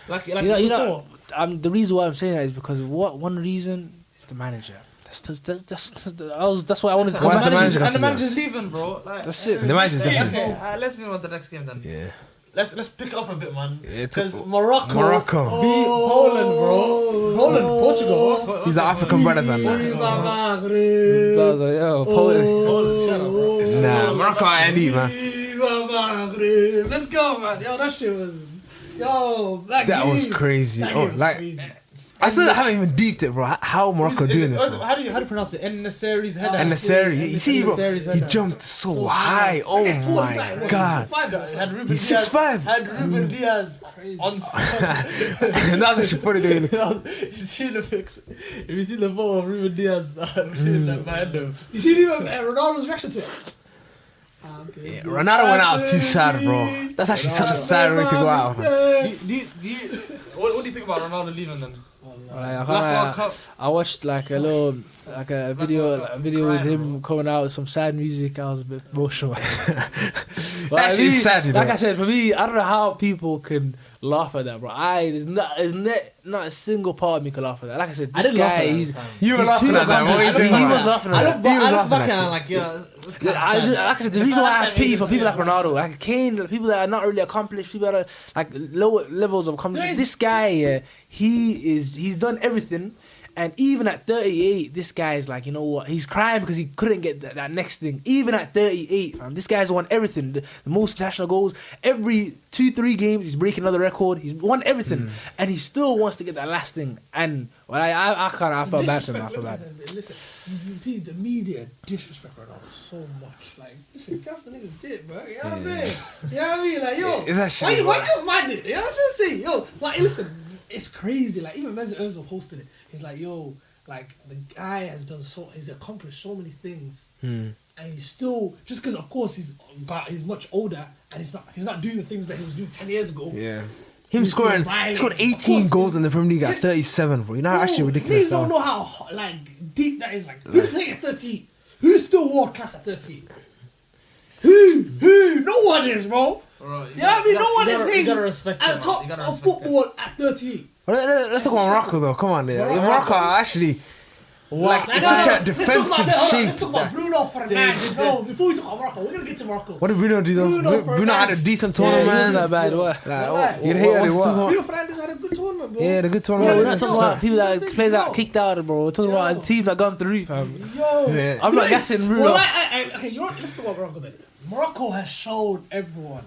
Like before. The reason why I'm saying that is because one reason is the manager. That's what I wanted to Why come is the back manager to. And the got to manager's leaving, bro. Like, That's it. The manager's okay, definitely. let's move on to the next game then. Yeah. Let's pick it up a bit, man. Yeah, Because Morocco Morocco. beat Poland, bro. Poland, Portugal. These are African brothers and that. Yo, Poland. Shut up, bro. Nah, Morocco ain't elite, man. Let's go, man. Yo, that shit was. Yo, That was crazy. That Oh, game was like crazy. I still haven't even deeped it, bro. How Morocco doing this? Bro? How do you pronounce it? En-Nesyri's header. En-Nesyri. You see, bro, En-Nesyri's he header. jumped so high. Oh He's tall, he's my like, god. Had Ruben He's Diaz- 6'5". Had Ruben Diaz on. That's actually funny doing it. You see the pics? If you see the photo of Ruben Diaz, that behind him. You see Ronaldo's reaction to it? Yeah, Ronaldo went out too sad, bro. That's actually such a sad way to go out, man. What do you think about Ronaldo leaving then? Last World Cup. I watched like a video with him coming out with some sad music. I was a bit emotional. But Actually, it's sad, you know. like I said, for me, I don't know how people can laugh at that, bro. There's not a single part of me can laugh at that. Like I said, I this didn't laugh guy, at that he's at the time. You were laughing at that. What are you he doing? was laughing I at look that. He was back laughing and at I'm it. like, yeah. Like I said, the reason why I have pity for people like Ronaldo, like Kane, like people that are not really accomplished, people that are like lower levels of accomplishment. This guy, he's done everything, and even at 38, this guy is like, you know what? He's crying because he couldn't get that next thing. Even at 38, fam, this guy's won everything. The most international goals every 2-3 games. He's breaking another record. He's won everything, and he still wants to get that last thing. And well, I felt bad for him. I felt bad. Listen, the media disrespect Ronaldo so much. Like, listen, get off the nigga's dick, bro. You know what I'm saying? You know what I mean? Like, yo, Is that shit, why you mind it? You know what I'm saying? Yo, like, listen, it's crazy. Like, even Messi Ozil posted it. He's like, yo, like, the guy has done he's accomplished so many things. And he's still, just because, of course, he's much older and he's not doing the things that he was doing 10 years ago. Yeah. Him He's scoring, still violent. he scored Of 18 course, goals in the Premier League at yes. 37, bro. You know how actually ridiculous Please that don't was? know how like deep that is. Like, who's playing at 13? Who's still world class at 13? Who? No one is, bro. Right, You know what I mean? No one is You playing gotta respect at him, the top you gotta of respect football at 13. Let's talk about Morocco, though. Come on, there. Morocco are actually, like, it's such a defensive shape. Let's talk about Bruno Fernandes. No, before we talk about Morocco, we're gonna get to Morocco. What did Bruno do, though? Bruno Bruno had a Fernandes. decent Yeah, he tournament. wasn't that bad. What? Like, You hear it, what? Bruno Fernandes had a good tournament, bro. Yeah, the good Bro, tournament. we're not talking about people that Yo. players that kicked out, bro. We're talking about a team that gone through, fam. Yo. Yeah. I'm not guessing Bruno. Well, okay, you know what? Let's talk about Morocco then. Morocco has shown everyone.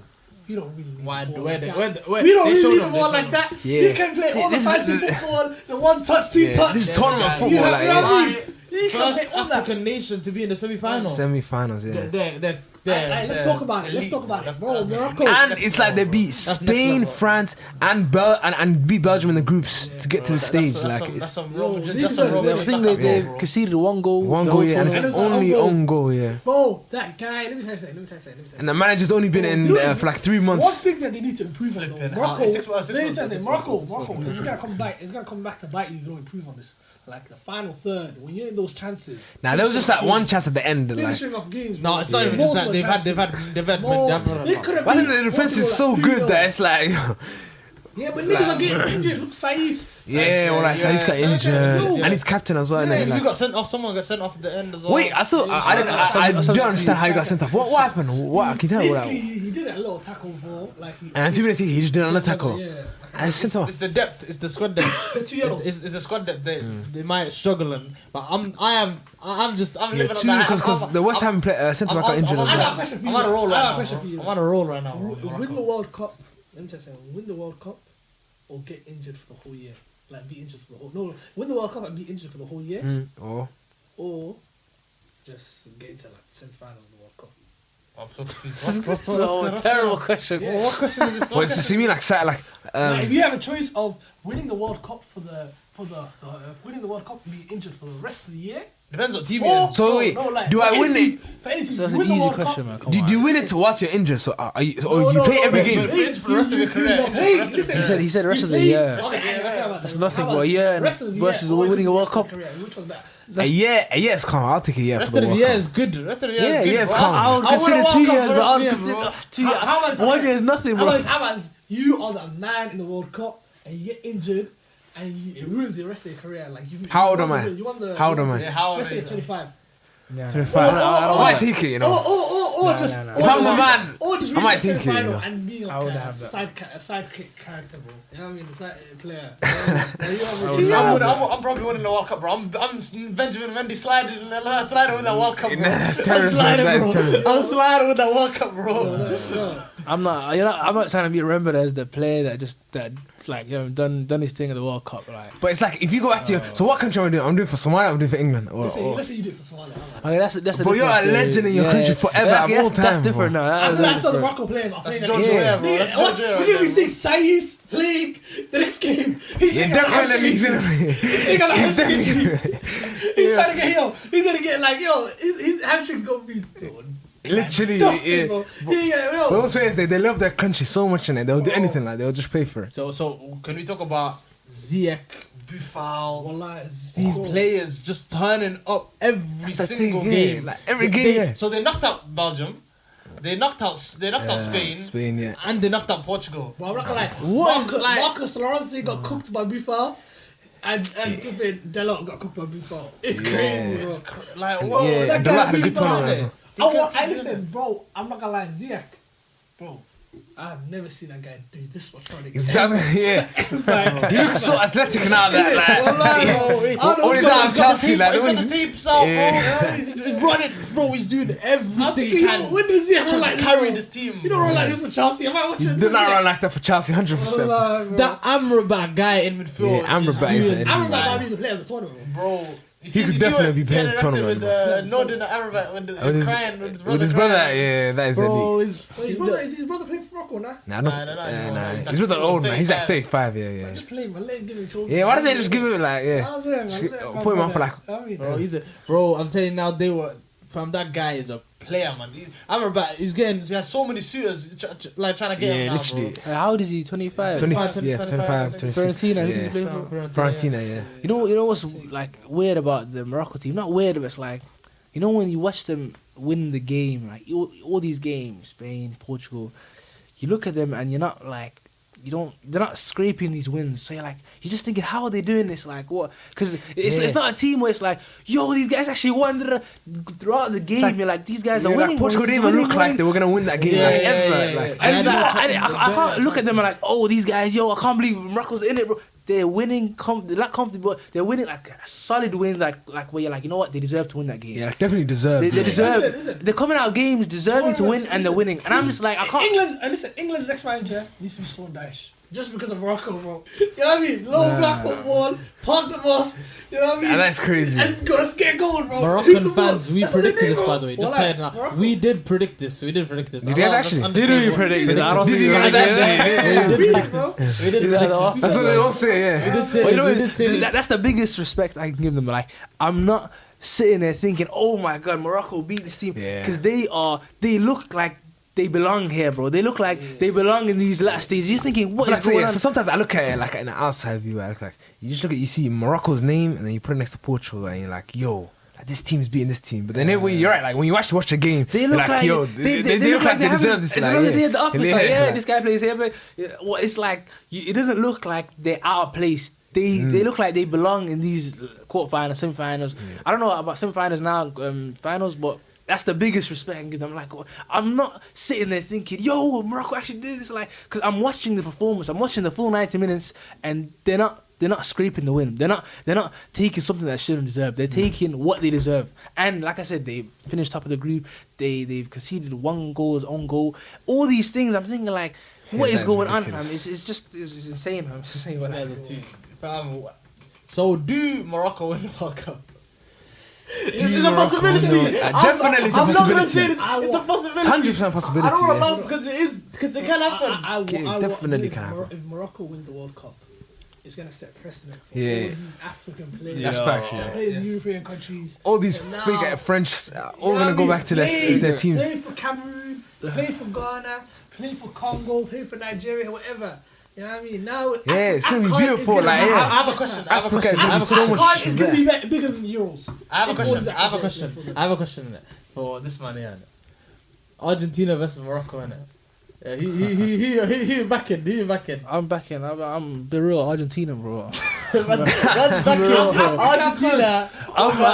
We don't really need Why- the ball where like they- that. where the- where- We don't they really showed need the them, ball they like showed that. Yeah. You can play all the This is fancy the- football, the one touch, two touch. This is tournament Yeah. football, You like, know what I mean? yeah. You can play First all that. African nation to be in the semi-finals. Semi-finals, yeah. Let's talk about it. Let's talk about it, bro. Morocco. And it's like they beat Spain, level. France, and beat Belgium in the groups to get to the stage. Like, that's it's some Yo, Roman. these That's some guys- Roman. I think they conceded one goal. one the goal, whole yeah, and it's And tournament. it's only an own goal, yeah. Bro, that guy. Let me tell you something. And the manager's only been in for like 3 One months. thing that they need to improve on, though, Flipping Morocco. hell. It's 6 months, Let me 6 tell you something, months, Morocco. It's gonna come back. It's gonna come back to bite you. You don't improve on this. Like the final third, when you're in those chances. Now there was just that one chance at the end, like. Finishing off games. No, bro. it's not even just that. They've had. They could have. I think the defense is so good that it's like, Yeah, but niggas are getting injured. Look, Saiz. yeah, well, like, so he's got injured, Yeah. and he's captain as well. Yeah, innit? He Like, got sent off. Someone got sent off at the end as well. wait, I don't understand how he got sent off. What happened? What can you tell me what Basically, happened? he did a little tackle for like. And 2 minutes he just did another tackle. Yeah. And it's sent off. It's the depth. It's the squad depth. 2 yellows. It's the squad depth. They might struggling, but I'm Yeah, living on that. because the West Ham centre back got injured as I got a well. question for I'm you. on a roll I got a right question now. for you. I'm on a roll right now. Win the World Cup. Let me tell you something. Win the World Cup or get injured for the whole year. Like be injured for the whole. No, win the World Cup and be injured for the whole year, Oh. or just get into like semi-finals of the World Cup. I'm so confused. So terrible question. Yeah. What question is this? Well, so you mean like Like, if you have a choice of winning the World Cup for the winning the World Cup and be injured for the rest of the year, Depends what team you're or in. So wait, do for I any win team- it? For any team, So that's you an win the easy World question, Cup. man. Come Do on. you win it whilst you're injured? So are you, or you No, play no, every no, game? but Injured for the rest of your career. no, Injured for the hey, rest of your listen, career. He said rest you of the play- year. Okay, I care about That's that. nothing How but a about year rest of the versus year or winning a World rest of Cup. the career? Which one's better? A year is calm. I'll take a year Rest for of the the World year Cup. is good. Rest of the year Yeah, is good. yeah, it's bro. calm. I would I consider would've 2 walked years, up for but I'll the rest of consider the year, 2 years. How about this? 1 year is nothing, How bro. about you are the man in the World Cup and you get injured and it ruins the rest of your career. Like How old am I? You won the. How old am I? Yeah, how old Let's say is you're it? 25. Yeah. 25. I I might take it, you know. Or just. no. or If I'm just- the man, Or just I reach might the think it, semi-final you know. and being I like would a have that. sidekick character, bro. You know what I mean? The side player. I'm probably winning the World Cup, bro. I'm Benjamin Mendy sliding with that World Cup, bro. I'm sliding with that World Cup, bro. I'm not. I'm not trying to be remembered as the player that like done his thing at the World Cup. Like, But it's like if you go back to your, so what country am I doing? I'm doing for Somalia. I'm doing for England. Let's say you do it for Somalia. okay, that's a But you're a difference, legend in your country forever, Yeah, of all time, That's different bro. now. I That's feel like some of the different. Morocco players are That's playing. George again. Weah, bro. That's Nigga, George Weah we're gonna be right seeing Sai's playing the next game. He's Yeah, getting definitely. He's trying to get He's gonna get like his hamstring's gonna be Literally, dusted, yeah. bro. But those players, they love their country so much, and they'll do anything. Like they'll just pay for it. So can we talk about Ziyech, Buffal, Wallah, these players just turning up every That's the single thing, yeah. game? Like, every game, yeah. So they knocked out Belgium, they knocked out Spain, Spain, yeah. and they knocked out Portugal. But I'm not gonna lie. What is Marcus Llorente got cooked by Buffal, and flipping Delort got cooked by Buffal. It's crazy, bro. Like, Yeah, whoa, yeah, that and guy Delort had a good really tournament done as it. well. I listen, bro. I'm not gonna lie, Ziyech, bro. I've never seen that guy do this much running. Yeah. He looks so athletic now. That All his arms Chelsea, like he's got the tapes out, Yeah. bro. He's running, bro. He's doing everything he can. When does Ziyech run like to this? carry bro? this team. You don't run like this for Chelsea. Am I watching? They're not run like that for Chelsea, 100%. That Amrabat guy in midfield. Yeah, Amrabat is an I'm enemy. about to be the player of the tournament, bro. Bro. He could definitely be playing the tournament, With Norden Amrabat when With he's crying with his brother. his brother, yeah, that is Bro, elite. Is his brother playing for Morocco now? Nah, Nah. He's with the old man. He's like 35, yeah. Just play him, let him give him children. Yeah, why did they just give him like, yeah? Put him on for like, bro, I'm telling you now, that guy is a player, man. Amrabat, he has so many suitors like trying to get him now, literally. bro. How old is he? 25. 25, 26. Fiorentina, who yeah. does he play for? Fiorentina, yeah. You know what's like weird about the Morocco team? Not weird, but it's like, you know when you watch them win the game, like all these games, Spain, Portugal, you look at them and you're not like, they're not scraping these wins. So you're like, you're just thinking, how are they doing this? Like what? Because it's not a team where it's like, yo, these guys actually won throughout the game. like- You're like, these guys are Yeah, winning. like Portugal didn't even look like they were gonna win that game, like ever. Like, And it's like, I can't look at them and like, oh, these guys, yo, I can't believe Morocco's in it, bro. They're winning, they're not comfortable, they're winning like a solid win, like where you're like, you know what, they deserve to win that game. yeah, like definitely deserved. They yeah. deserve. Listen. They're coming out of games deserving to win, and they're winning. And I'm just like, I can't. England's next manager needs to be Sean Dyche. Just because of Morocco, bro. You know what I mean? Low black football, park the bus. You know what I mean? And that's crazy. And go, let's get gold, bro. Moroccan fans, we That's what they predicted do, this, bro. by the way. Just Well, tell like, you now. Morocco. We did predict this. Did you guys actually? Did we predict this? I don't Did think you we guys predict actually? this. We did predict this. We did predict this. That's what they all say, yeah. We did say But you know, this. We did say this. that's the biggest respect I can give them. Like, I'm not sitting there thinking, oh my god, Morocco beat this team, Yeah. because they look like they belong here, bro. They look like they belong in these last stages. You're thinking, what is Like, so, going yeah, on? so sometimes I look at it like in an outside view. I look like you just look at, you see Morocco's name and then you put it next to Portugal and you're like, yo, like, this team's beating this team. But then when you're right, like when you actually watch the game, They you're look like, like yo, they look like they deserve this. It's Like, another yeah. day at the office. Like, yeah, like- this guy plays here. Well, it's like it doesn't look like they're out of place. They look like they belong in these quarterfinals, semifinals. I don't know about semifinals now, finals, but that's the biggest respect I can give them. Like, I'm not sitting there thinking, yo, Morocco actually did this. Like, because I'm watching the performance. I'm watching the full 90 minutes, and they're not scraping the win. They're not taking something that shouldn't deserve. They're taking what they deserve. And like I said, they finished top of the group. They've conceded one goal. All these things, I'm thinking like, what is that's going on, ridiculous. man? It's insane, man. It's insane. What So do Morocco win the World Cup? It's Do a Morocco possibility. win the- definitely it's a I'm not gonna possibility. say this. It's a possibility. 100% possibility. I don't want to yeah. laugh because it can happen. Okay, definitely can happen. If Morocco wins the World Cup, it's gonna set precedent for Yeah. all these African players. That's facts, yeah. that play in European countries. All these And now- big French, all You know gonna what go I back to mean? their teams. Play for Cameroon, play for Ghana, play for Congo, play for Nigeria, whatever. You know what I mean? Now, Yeah, it's gonna be AFCON beautiful, is gonna like, be- yeah. I have a question. I have a Africa question. is I gonna have be a so question. much AFCON is gonna be bigger than Euros. I have a If all question. these I have a African question. players play for I have a question in it for this man here. Argentina versus Morocco in it. Yeah, he backing. I'm backing. I'm be real Argentina, bro. Argentina over the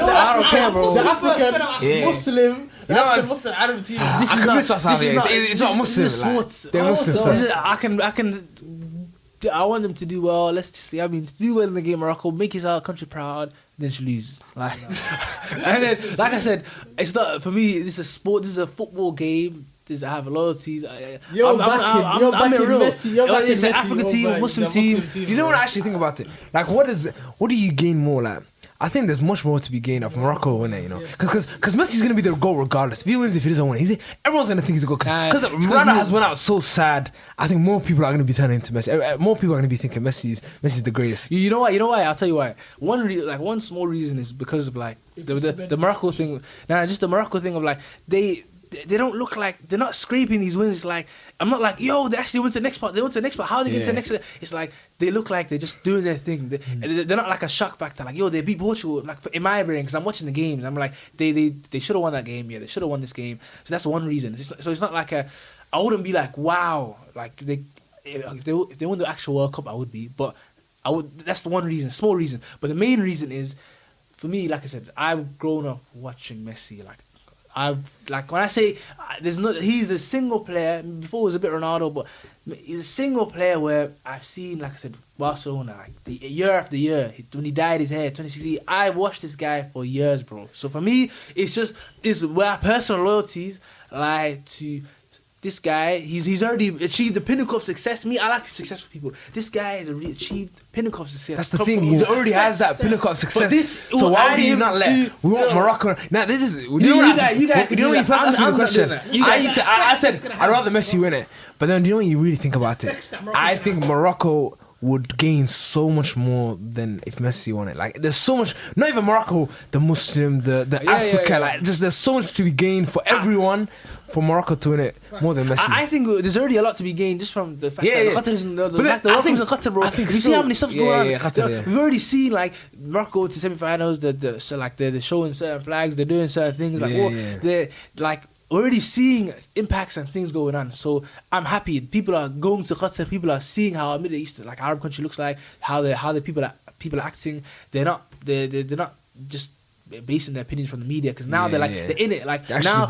I don't care, bro. The African Yeah. Muslim. You know The what's- Muslim Arab team. This is I not. miss what's happening. It's not Muslim. This is like, sports. they're Muslim This first. is, I can. I want them to do well. Let's just say, I mean, do well in the game, Morocco, make his our country proud. Then she loses. Like, and then, like I said, it's not for me. This is a sport. This is a football game. I have loyalties. You're backing real. Messi. You're backing It's an Messi African over team, the Muslim team. Do you know what I actually think about it? Like, what do you gain more? Like, I think there's much more to be gained of Morocco winning, you know, because Messi's gonna be the goal regardless. If he wins, if he doesn't win, everyone's gonna think he's a goal. Because Ronaldo has went out so sad. I think more people are gonna be turning to Messi. More people are gonna be thinking Messi's the greatest. You know why? I'll tell you why. One small reason is because of like the Morocco thing. Nah, just the Morocco thing of like they don't look like they're not scraping these wins. It's like I'm not like yo they actually went to the next part. They went to the next part. How they get to the next? It's like they look like they're just doing their thing. They're not like a shock factor. Like yo they beat Portugal. Like in my brain because I'm watching the games. I'm like they should have won that game. Yeah, they should have won this game. So that's one reason. So it's not like I wouldn't be like wow like if they won the actual World Cup I would be, but I would. That's the one reason, small reason. But the main reason is for me. Like I said, I've grown up watching Messi. When I say he's the single player. Before it was a bit Ronaldo, but he's a single player where I've seen, like I said, Barcelona, like the year after year. When he dyed his hair, 2016, I watched this guy for years, bro. So for me, it's where personal loyalties lie to. This guy, he's already achieved the pinnacle of success. Me, I like successful people. This guy has already achieved the pinnacle of success. That's the thing. He already has that pinnacle of success. But so why would he not let? We want Morocco. Now this is. You know when you first asked me the question? I said I'd rather Messi win it. But then, do you know when you really think about it? I think Morocco would gain so much more than if Messi won it. Like there's so much. Not even Morocco, the Muslim, the Africa. Like just there's so much to be gained for everyone. For Morocco to win it more than Messi. I think there's already a lot to be gained just from the fact that Qatar is in the fact that Morocco's in Qatar, bro. You see how many stuff's going on. Qatar, We've already seen like Morocco to semi-finals. They're showing certain flags. They're doing certain things. They're like already seeing impacts and things going on. So I'm happy. People are going to Qatar. People are seeing how a Middle East, like Arab country, looks like. How the people are acting. They're not just basing their opinions from the media because now they're in it. Like now,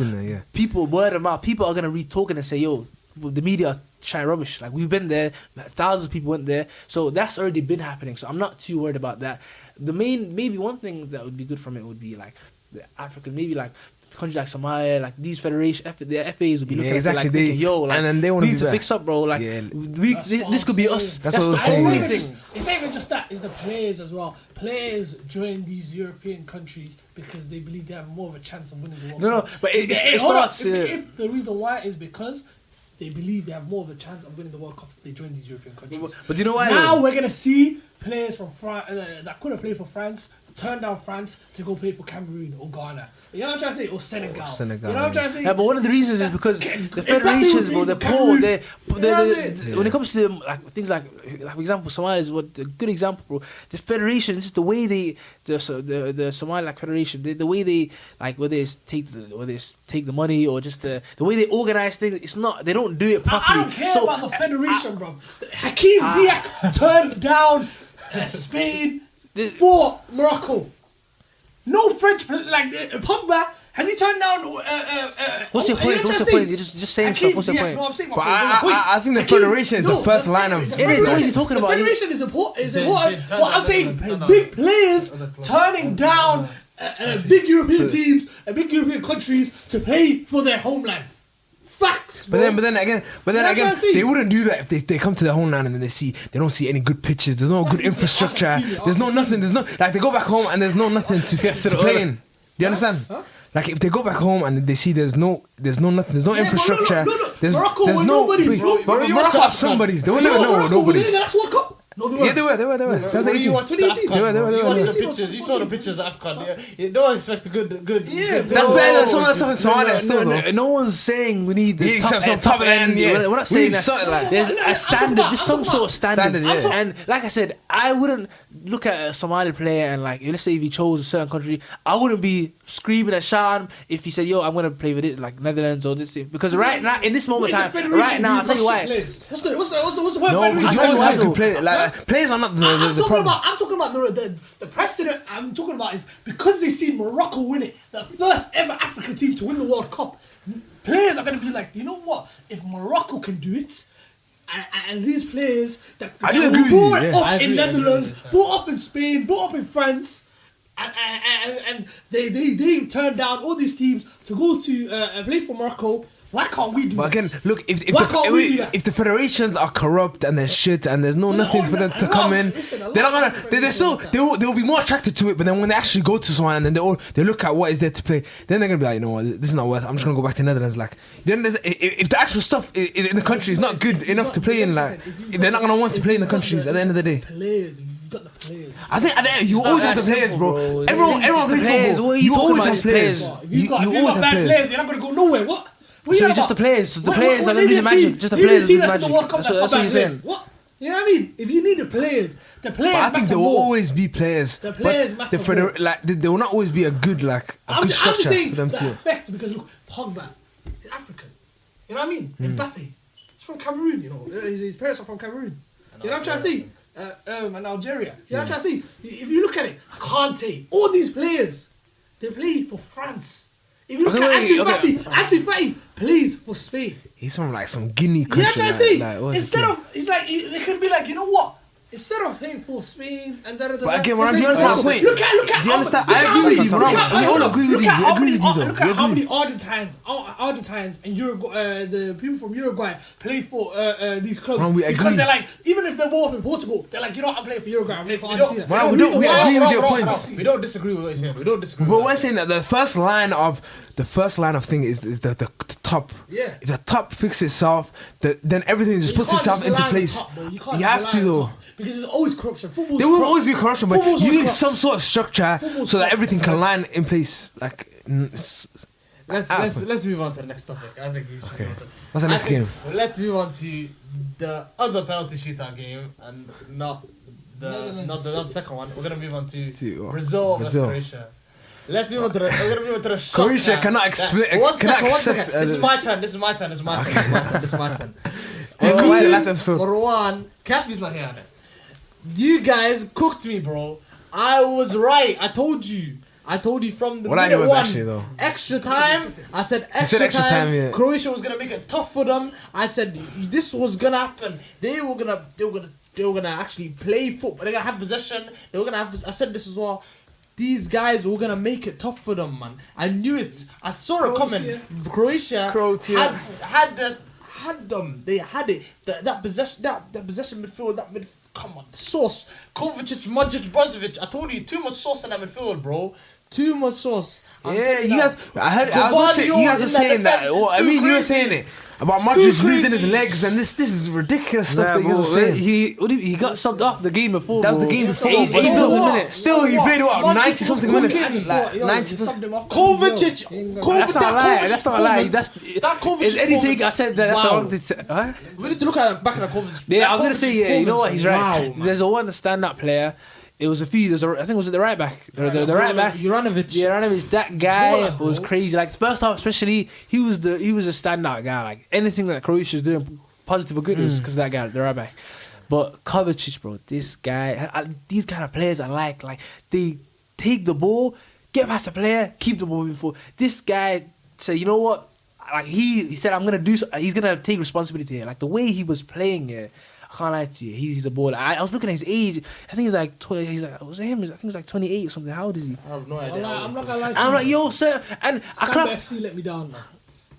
people word of mouth, people are gonna retalk it and say, "Yo, the media are trying rubbish." Like we've been there, thousands of people went there, so that's already been happening. So I'm not too worried about that. Maybe one thing that would be good from it would be like the African, maybe like countries like Somalia, like these federation, the FAs would be looking at it like, thinking, yo, like, and then they want to fix up, bro. Like, this could be us. That's what we're saying. It's not even just that. It's the players as well. Players join these European countries because they believe they have more of a chance of winning the World Cup. No, but it starts. If the reason why is because they believe they have more of a chance of winning the World Cup if they join these European countries. But you know why? Now we're gonna see players from France that could have played for France turn down France to go play for Cameroon or Ghana. You know what I'm trying to say? Or Senegal. You know what I'm trying to say? Yeah, but one of the reasons is because the federations, bro, they're poor. When it comes to like things like for example, Somalia is what a good example, bro. The federations, the way the Somali like federation, the way they like whether it's take the money or just the way they organize things, it's not. They don't do it properly. I don't care about the federation, bro. Hakim Ziyech turned down Spain for Morocco. No French like Pogba. Has he turned down? What's your point? You're just saying stuff. What's your point? No, I'm saying my but point. I think the federation is the first line of. It is. What is he talking about? The federation is important. What I'm saying, big players turning down big European teams and big European countries to play for their homeland. Facts. But then again, they wouldn't do that if they come to their homeland and then they don't see any good pitches. There's no good infrastructure. There's no nothing. There's no like they go back home and there's no nothing to play in. Do you understand? Like if they go back home and they see there's no nothing. There's no infrastructure. There's no. Morocco have somebody's. They will never know nobody's. No, they weren't. They were. That's the 18. You saw the pictures of AFCON. You don't expect a good. That's better than some of the stuff in Somalia still, though. No one's saying we need the top end. Yeah. We're not saying that. There's a standard, just some sort of standard. And like I said, I wouldn't look at a Somali player and like, let's say if he chose a certain country, I wouldn't be screaming and shouting if he said, yo, I'm going to play with it, like Netherlands or this thing. Because right now, in this moment in time, right now, I'll tell you why. What's the point? No, because you always have good players. Like players are not the problem. I'm talking about the precedent. I'm talking about is because they see Morocco win it, the first ever African team to win the World Cup. Players are going to be like, you know what? If Morocco can do it, and these players that were brought up in Netherlands, brought up in Spain, brought up in France, and they turned down all these teams to go to play for Morocco. Why can't we do But again, that? look, if the federations are corrupt and there's shit and there's nothing for them to come in, they're not gonna. They'll be more attracted to it. But then when they actually go to someone and then they look at what is there to play, then they're gonna be like, you know what, this is not worth. I'm just gonna go back to Netherlands. Like, then if the actual stuff in the country is not good enough to play in, like, they're not gonna want to play in the countries at the end of the day. Players, you've got the players. I think you always have the players, bro. Everyone plays football. You always have players. You always have bad players. You're not gonna go nowhere. What? So it's just the players. The players are going to be the magic. Just the players are the magic. That's what you're saying. What? You know what I mean? If you need the players But I think there will always be players. The players matter more. Like there will not always be a good good structure saying for them the to. effect because look, Pogba, he's African. You know what I mean? Mbappe, he's from Cameroon. You know, his parents are from Cameroon. You know what I'm trying to say? And Algeria. You know what I'm trying to say? If you look at it, Kante, all these players, they play for France. If you look at Ansu Fati plays for Spain. He's from like some Guinea country. Yeah, I'm trying to say. Instead of, it's like they could be like, you know what? Instead of playing for Spain and But again, do you understand? Wait, look at. Do you understand? I agree with you, bro. We all agree with you. We agree with you, though. Look at how many Argentines and Uruguay, the people from Uruguay play for these clubs. Bro, we because agree. they're like, even if they're more up in Portugal, they're like, you know what, I'm playing for Uruguay, I'm playing for Argentina. We agree with your points. We don't disagree with what you're saying. We don't disagree. But we're saying that the first line of thing is the top. Yeah. If the top fixes itself, then everything just puts itself into place. You have to though. Because there's always corruption. There will always be corruption, but you need some sort of structure so that everything can line in place. Like, let's move on to the next topic. I think we should. Okay. What's the next game? Let's move on to the other penalty shootout game and not the second one. We're gonna move on to Brazil versus Croatia. Let's move on to the. We're gonna move on to the shot. Croatia cannot explain. One second. This is my turn. Last episode. Marwan, Kathy's not here. You guys cooked me, bro. I was right. I told you from the minute one. Actually, though. Extra time. I said extra time. Yeah. Croatia was gonna make it tough for them. I said this was gonna happen. They were gonna actually play football. They're gonna have possession. I said this as well. These guys were gonna make it tough for them, man. I knew it. I saw it coming. Croatia had them. They had it. That possession midfield. Come on, sauce. Kovacic, Modric, Brozovic. I told you, too much sauce in that midfield, bro. Too much sauce. Yeah, you guys. I was watching. You guys were saying that. I mean, you were saying it about Modric losing his legs, and this is ridiculous stuff that you guys were saying. He got subbed off the game before. That was the game before. But still, he played what 90 something minutes. Like 90. Kovacic. That's not a lie. That Kovacic. Is anything I said that's the wrong thing? We need to look at back at Kovacic. Yeah, I was gonna say you know what? He's right. There's a one standout player. It was a few. I think it was the right back. The right back. Juranovic. That guy was crazy. Like first half, especially, he was a standout guy. Like anything that Croatia was doing, positive or good, it was because of that guy, the right back. But Kovacic, bro, this guy, these kind of players I like they take the ball, get past the player, keep the ball moving forward. This guy said, you know what? Like he said, I'm gonna do. He's gonna take responsibility here. Like the way he was playing here. I can't lie to you. He's a baller. I was looking at his age. I think he's like 20. He's like, was it him? I think he's like 28 or something. How old is he? I have no idea. I'm not gonna lie to you. I'm like, yo, sir. And Samba FC let me down, man.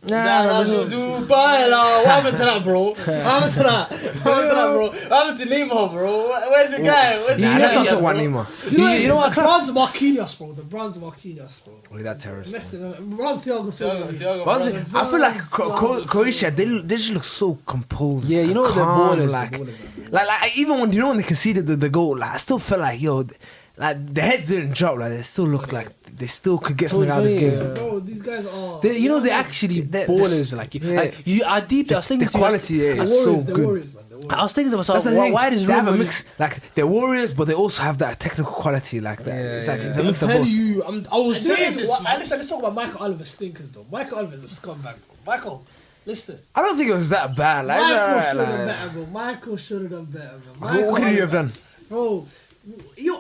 Dubai, what happened to that, bro? What happened to that, bro? What happened to Neymar, bro? Where's the guy? Let's not talk about Neymar. You know what? The bronze Marquinhos, bro. Look at that terrorist. Bronze Thiago Silva. I feel like Croatia, they just look so composed. Yeah, you know calm, they're ballers. Like even when they conceded the goal, like I still felt like like the heads didn't drop. Like they still looked like they still could get something out of this game. Bro, these guys are. They're actually ballers. I deep. I was thinking the quality is so good. I was thinking to myself, why does they have a mix? Like they're warriors, but they also have that technical quality. Like that. It's like it's a mix of both. I was saying this. Let's talk about Michael Oliver's stinkers though. Michael Oliver's a scumbag. Michael. Listen. I don't think it was that bad. Like, Michael should have done better, bro. Michael should have done better, bro. What could you have done? Bro,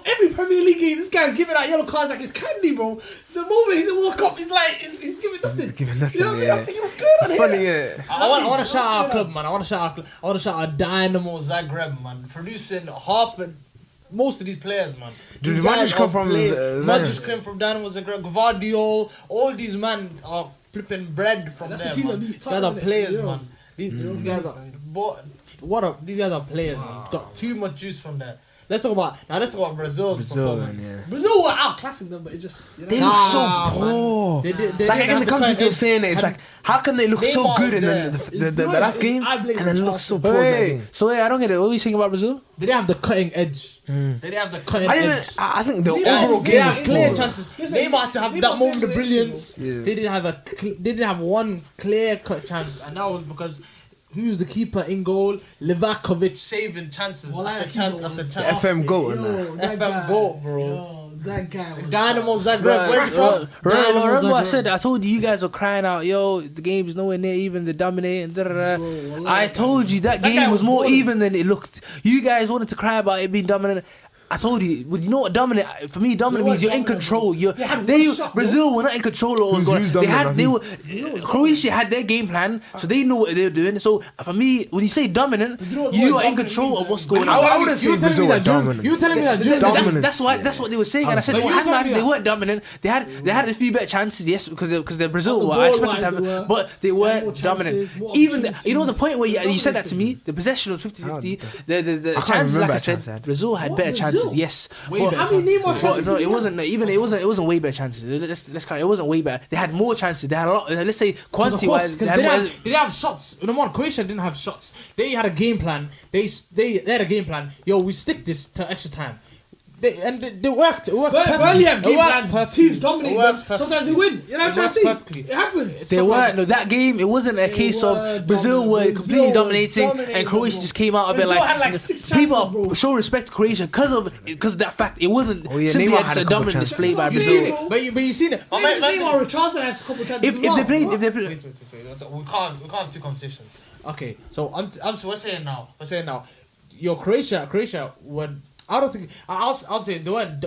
every Premier League game, this guy's giving out yellow cards like it's candy, bro. The moment he's in World Cup, he's like, he's giving nothing. Giving nothing, You know what I mean? yeah. I'm thinking, what's going on It's here? funny, yeah. I want to shout out our club, man. I want to shout out Dynamo Zagreb, man. Producing most of these players, man. Dude, These Modric guys come are from Zagreb. Modric came from Dynamo Zagreb. Gvardiol, all these men are flipping bread from That's there, the team man. that beat These guys are Tottenham, players, Euros. man. These guys are. These guys are players, man. Got too much juice from there. Let's talk about Brazil's Brazil, performance. yeah. Brazil were outclassing them, but it just, you know. They look so Nah, poor. They Like didn't in have the comments, they were credit. saying it. It's like, how can they look so Neymar good in was the last game I blame and then look so Richarlison. poor in that Wait, game? so wait, I don't get it. What were you saying about Brazil? They didn't have the cutting edge. They didn't have the cutting edge. I think the Neymar overall was They game had was clear poor. chances. Listen, Neymar had to have Neymar's that moment of special brilliance. Yeah. They didn't have one clear cut chance, and that was because who's the keeper in goal? Livakovic saving chances Well, after that chance keeper after was chance. FM goal and Yo, that FM guy, goal, bro. Yo, that guy was Dynamo Zagreb. Right, Where you from? Dynamo remember I Zagreb. said I told you guys were crying out, yo, the game's nowhere near even, the dominating. Bro, I told you that guy game was was more balling. even than it looked. You guys wanted to cry about it being dominant. I told you, well, you know what dominant? For me, dominant They means you're in weren't control. They had one shot, bro. Brazil were not in control of what was Who's going on. dominant, Croatia had their game plan, so they knew what they were doing. So for me, when you say dominant, You know what you word are in dominant control means, of what's man? going I on. wouldn't say Brazil were dominant. You telling me that Th- Dominant. That's what they were saying, and I said, But well, you telling me they that- weren't dominant. They had a few better chances, yes, because they're Brazil. On the Well, I ball expected wise, them they to were. have, but they They had more weren't chances, dominant. more Even opportunities. you know the point where They you said that to me, dominated. the possession was 50-50. The I can't chances, like remember I a chance they said, had. Brazil had What, better Brazil? chances, yes. Way But- better How many Neymar but chances no, did it they wasn't. have? Even it wasn't way better chances. Let's count. It wasn't way better. They had more chances. They had a lot. Let's say quantity wise, Because they didn't have shots. Number one, Croatia didn't have shots. They had a game plan. They had a game plan. Yo, we stick this to extra time. They worked. It worked. Burnley have game It worked plans. perfectly. Teams dominate It them. works perfectly. Sometimes they win. You know what I'm It trying to works see? perfectly. It happens. They weren't. No, that game, it wasn't a case were of Brazil were dominant. completely Brazil dominating dominated and Croatia them, just came out a bit Brazil like. had like 6 people chances, bro. show respect to Croatia because of that fact. It wasn't Oh, yeah, simply Neymar just had a a couple dominant chances. display by That's You what seen I'm Brazil. saying. it, but you seen it. My Maybe man- Neymar or Richarlison has a couple chances If as they well. played, What? if they played, Wait. We can't have two conversations. Okay, so we're saying now. Your Croatia would. I don't think. I'll say they weren't.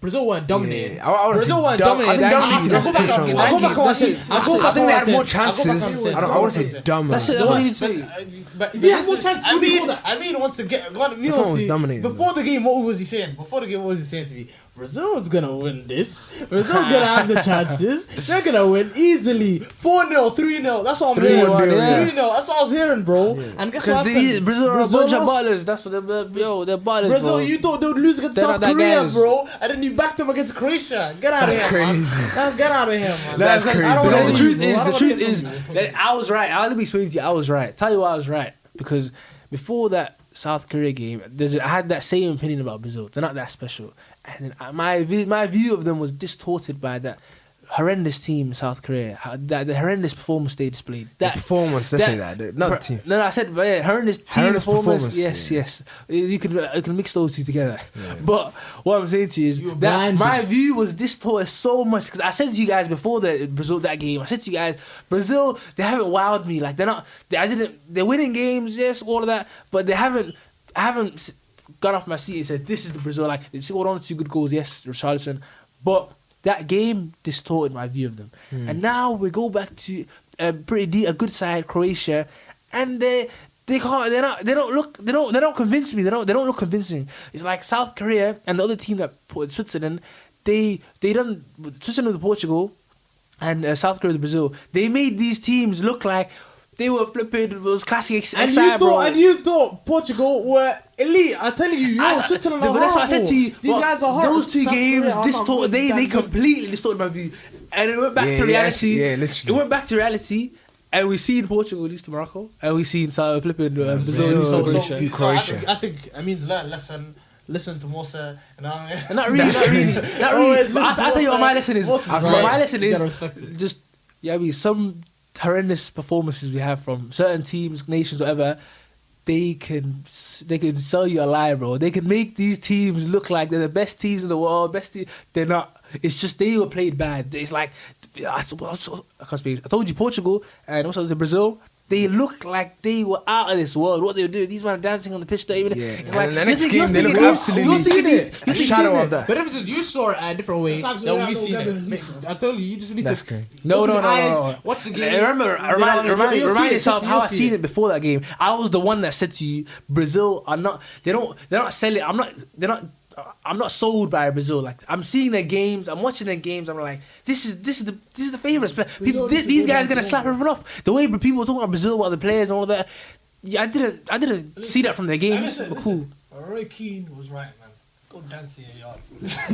Brazil weren't dominating. Yeah, I would Brazil say we're dom- I dominating. think I'll dominating go is back too on- strong. I'll go back on what I said. I think they had more chances. I want to say dominant. That's it. That's what you need to say. But If he had more chances, would he call that? I mean, wants to get. This one was dominating. Before the game, what was he saying? Before the game, what was he saying to me? Brazil's gonna win this. Brazil's gonna have the chances. They're gonna win easily. 4-0, 3-0. That's what I'm 3-1, hearing. yeah. 3-0. That's what I was hearing, bro. And guess what Because happened? Brazil are a bunch of lost. ballers. That's what they're ballers. Brazil, bro. you thought they would lose against They're South not that Korea, guys. bro, and then you backed them against Croatia. Get out That's of here, man. crazy. Get out of here, man. That's I don't crazy. wanna So hear the you, truth bro. is, I don't the wanna truth hear is from you. that I was right. I'll be explaining to you, I was right. Tell you why I was right. Because before that South Korea game, I had that same opinion about Brazil. They're not that special. And then my view of them was distorted by that horrendous team, South Korea. The horrendous performance they displayed. The performance, let's say that. Not the team. No, I said horrendous team Horrendous performance. performance, Yes. You can mix those two together. But what I'm saying to you is You were that blinded. my view was distorted so much because I said to you guys before the Brazil that game. I said to you guys, Brazil, they haven't wowed me. Like they're winning games, yes, all of that, but I haven't gone off my seat and said this is the Brazil. Like they scored 1 or 2 good goals, yes, Richarlison, but that game distorted my view of them. And now we go back to a good side, Croatia, and they don't convince me. They don't look convincing. It's like South Korea and the other team that put Switzerland. They done Switzerland with Portugal, and South Korea with Brazil. They made these teams look like they were flipping those classic And you thought Portugal were elite. I tell you, Switzerland are but that's what I said horrible. to you. These But guys are horrible. those 2 South games Korea are not distorted. good, They that good. completely distorted my view, and it went back to reality. literally. It went back to reality, and we seen Portugal lose to Morocco, and we seen flipping Brazil Brazil. lose to So- Croatia. to Croatia. I think it means learn lesson. Listen to Musa. And Not really. Always But I'll tell you what my lesson is. Musa's My right. lesson You is gotta respect it. just some horrendous performances we have from certain teams, nations, whatever. They can sell you a lie, bro. They can make these teams look like they're the best teams in the world. They're not. It's just they were played bad. It's like I can't speak. I told you Portugal and also Brazil. they look like they were out of this world. What they were doing, these men are dancing on the pitch. Like, and the next game they look absolutely a shadow of that. But if it's just, you saw it a different way, then we seen it. I told you just need to. No. Watch the game. Remind yourself how I seen it before that game. I was the one that said to you, Brazil are not. They're not selling. I'm not sold by Brazil. Like, I'm seeing their games, I'm watching their games. I'm like, this is the favourites. These guys are gonna slap everyone off. The way people were talking about Brazil, about the players and all that. Yeah, I didn't see that from their games. Cool. Roy Keane was right, man. Go dance in your yard.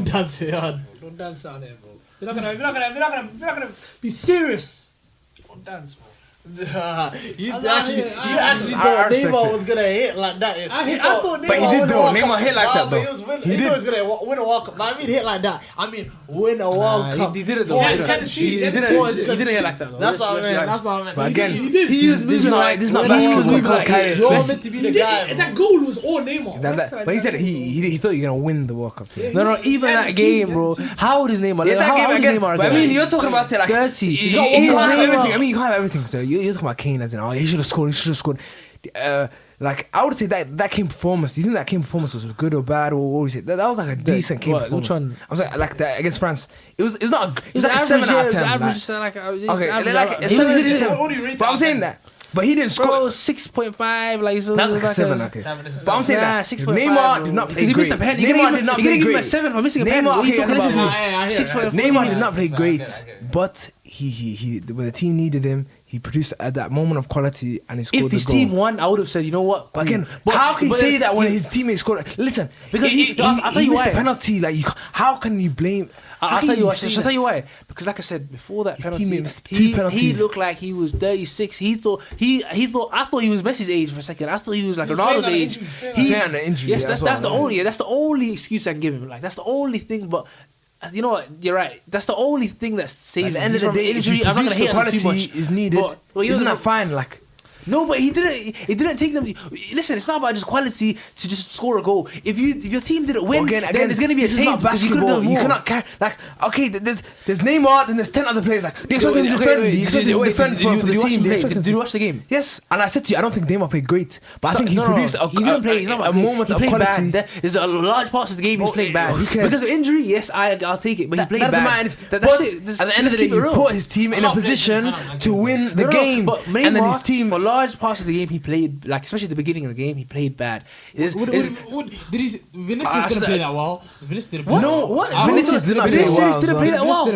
Dance in your yard. Don't dance out there, bro. You're not gonna be serious. Don't dance, bro. You actually thought Neymar was gonna hit like that. I thought Neymar, but he did though. Neymar hit like that though. He was gonna win a World Cup. I mean, hit like that. I mean, win a World Cup. He did it though. He didn't hit like that though. That's what I meant. But again, he's not basketball. You're meant to be the guy. That goal was all Neymar. But he said he thought you were gonna win the World Cup. No, even that game, bro. How old is Neymar? How old is Neymar? But I mean, you're talking about it like 30. You can't have everything. I mean, you can't have everything. So you're talking about Kane as in, oh, he should have scored. Like, I would say that Kane performance. Do you think that Kane performance was good or bad, or what would you say? That was like a decent Kane performance. Which one? I was like that against France. It was not. It was like a 7 out of 10. Average, Okay, like a 7 out of 10. But I'm saying that. But he didn't score. 6.5. Like, so that's like a 7. Okay. But I'm saying that Neymar did not play great. Neymar did not play great. Give 7 for missing a pen. Neymar did not play great, but he when the team needed him, he produced at that moment of quality and he scored the goal. If his team won, I would have said, you know what? But again, how can you say that when his teammates scored? Listen, because I'll tell you why. Penalty, like, how can you blame? I'll tell you why. I'll tell you why. Because like I said before, that penalty, he looked like he was 36. I thought he was Messi's age for a second. I thought he was like Ronaldo's age. He had an injury. Yes, that's the only excuse I can give him. Like, that's the only thing. But you know what? You're right. That's the only thing that saves him. At the end of the day, injury, I'm not gonna hate him too much. Is needed. But isn't that fine? Like. No, but he didn't take them. Listen, it's not about just quality to just score a goal. If your team didn't win, then there's going to be a change because you couldn't do more. You cannot like, okay, there's Neymar, then there's 10 other players. Like, do you expect him to defend? Do you expect him to defend for the team? Did you watch the game? Yes, and I said to you, I don't think Neymar played great, but I think he produced a moment of quality. There's a large parts of the game he's played bad. Because of injury, yes, I'll take it, but he played bad. But at the end of the day, he put his team in a position to win the game, and then his team. Large parts of the game he played, like especially the beginning of the game, he played bad. Vinicius didn't play that well. Vinicius didn't play that well. Vinicius didn't play that well.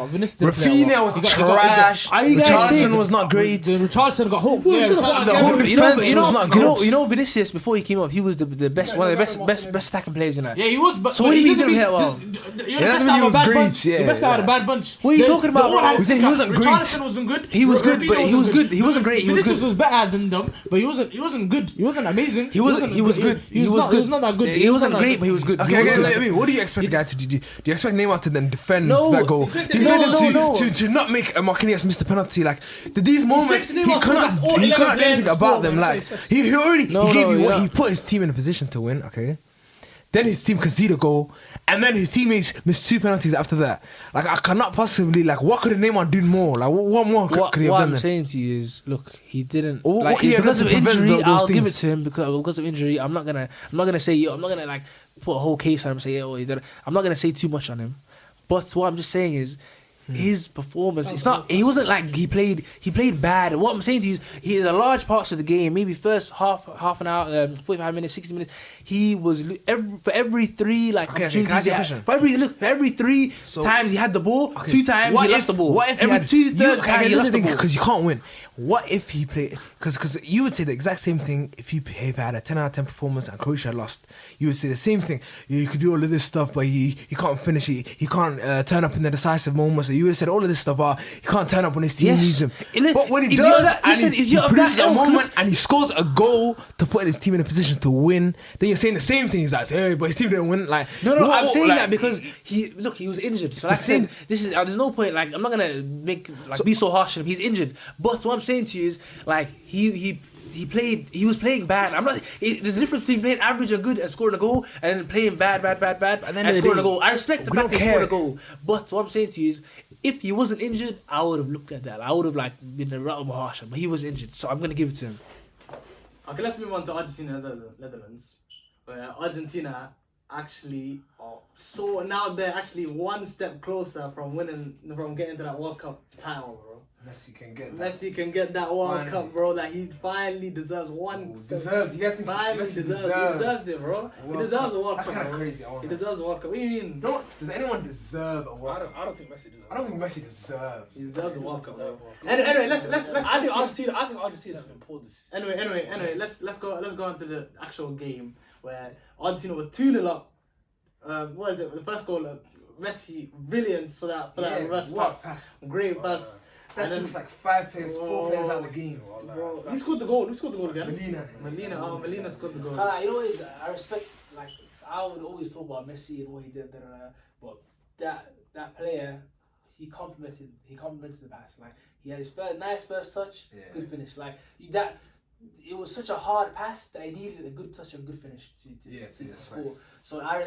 Rafinha was trash. Richarlison was not great. Richarlison got hooked. The whole defense was not good. You know, Vinicius before he came up, he was the best, one of the best attacking players in that. Yeah, he was. But so what do you mean he didn't play well? He was great. The best out of a bad bunch. What are you talking about? He wasn't great. Richarlison wasn't good. He was good, but he was good. He wasn't great. Vinicius was better than them, but he wasn't good. He wasn't amazing. He was good. He was not that good. He wasn't great, but he was good. Okay, what do you expect the guy to do? Do you expect Neymar to then defend that goal? Do you expect him to not make a Marquinhos miss the penalty? Like, these moments, he cannot do anything about them. Like, he put his team in a position to win. Okay. Then his team conceded a goal, and then his teammates missed 2 penalties after that. Like, I cannot possibly, like, what could Neymar do more? Like, what more could he have done? What I'm saying to you is, look, he didn't. Like, because of injury, I'll give it to him. Because of injury, I'm not gonna say like put a whole case on him and say, oh, he did it. I'm not gonna say too much on him. But what I'm just saying is, his performance, he wasn't like he played bad. What I'm saying to you is, he is a large parts of the game, maybe first half an hour, 45 minutes, 60 minutes, he was for every 3 like opportunities. For every 3 times he had the ball, 2 times he lost the ball. What if every 2/3 times he lost the ball? Because you can't win. What if he played? Because you would say the exact same thing if he had a 10 out of 10 performance and Croatia lost. You would say the same thing. You could do all of this stuff, but he can't finish. He can't turn up in the decisive moments. So you would have said all of this stuff. He can't turn up when his team needs him. But when he does, he produces a moment and he scores a goal to put his team in a position to win, then you're saying the same thing. He's like, hey, but his team didn't win. Like, no, I'm saying that because he was injured. So like I said, this is there's no point. Like, I'm not gonna be so harsh on him. He's injured. But what I'm saying to you is, like, he he was playing bad. There's a difference between playing average and good and scoring a goal, and then playing bad, and then scoring a goal. I respect the fact that he scored a goal, but what I'm saying to you is, if he wasn't injured, I would have looked at that. I would have like been a rattle harsher, but he was injured, so I'm gonna give it to him. Okay, let's move on to Argentina, Netherlands, where Argentina actually so now they're actually one step closer from getting to that World Cup title, bro. Messi can get that World Cup, bro. That he finally deserves deserves. You guys think Messi deserves it, bro? He deserves a World Cup. That's kind of crazy. He deserves a World Cup. What do you mean? No, does anyone deserve a World Cup? I don't think Messi deserves. I don't think Messi deserves. He deserves a World Cup, bro. Anyway, let's. I think Argentina has been poor this. Anyway, let's go on to the actual game where Argentina were 2-0 up. What is it? The first goal, Messi, brilliance for that reverse pass. Great pass. That took like 4 players out of the game. Bro, who scored the goal? Again? Melina. Melina scored the goal. You know what is, I respect, like, I would always talk about Messi and what he did, but that player, he complemented the pass. Like, he had his nice first touch, good finish. Like, it was such a hard pass that he needed a good touch and good finish to score. So I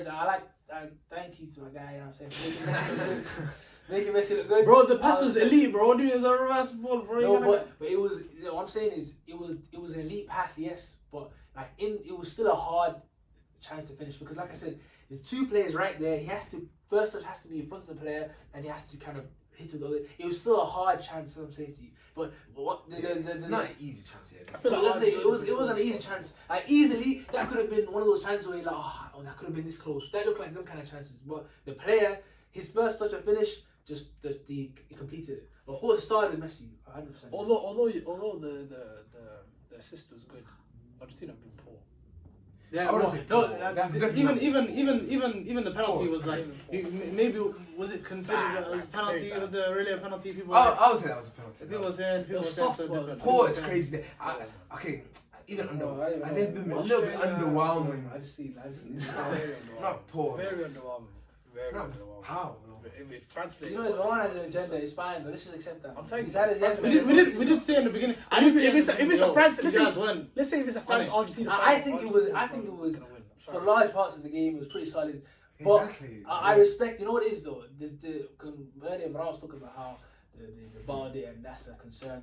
thank you to my guy, you know what I'm saying, making Messi look good. Bro, the pass was elite, bro. Dude, it was a reverse ball, bro. No, but it was, what I'm saying is, it was an elite pass, yes, but like it was still a hard chance to finish, because like I said, there's two players right there. First touch has to be in front of the player, and he has to kind of hit it. It was still a hard chance, what I'm saying to you. But what not an easy chance yet. I feel like it was an easy chance. Like easily, that could have been one of those chances where you're like, oh, that could have been this close. That looked like them kind of chances. But the player, his first touch and finish, he completed it. But of course, it started with Messi, 100%. Although the assist was good, Argentina have been poor. Yeah, even the penalty was like, maybe was it considered a penalty? Was it really a penalty? People. I would say that was a penalty. People saying so poor is crazy. Okay, even I've been a little bit underwhelming. I just see. Not poor. Very underwhelming. Very underwhelming. How? If France plays, you know, Marwan has an agenda. It's fine, but let's just accept that. I'm telling you, we did say in the beginning. If it's a France, let's say if it's a France Argentina. I think it was for large parts of the game. It was pretty solid. But I respect. You know what it is though? Because earlier Marwan was talking about how the body and that's a concern.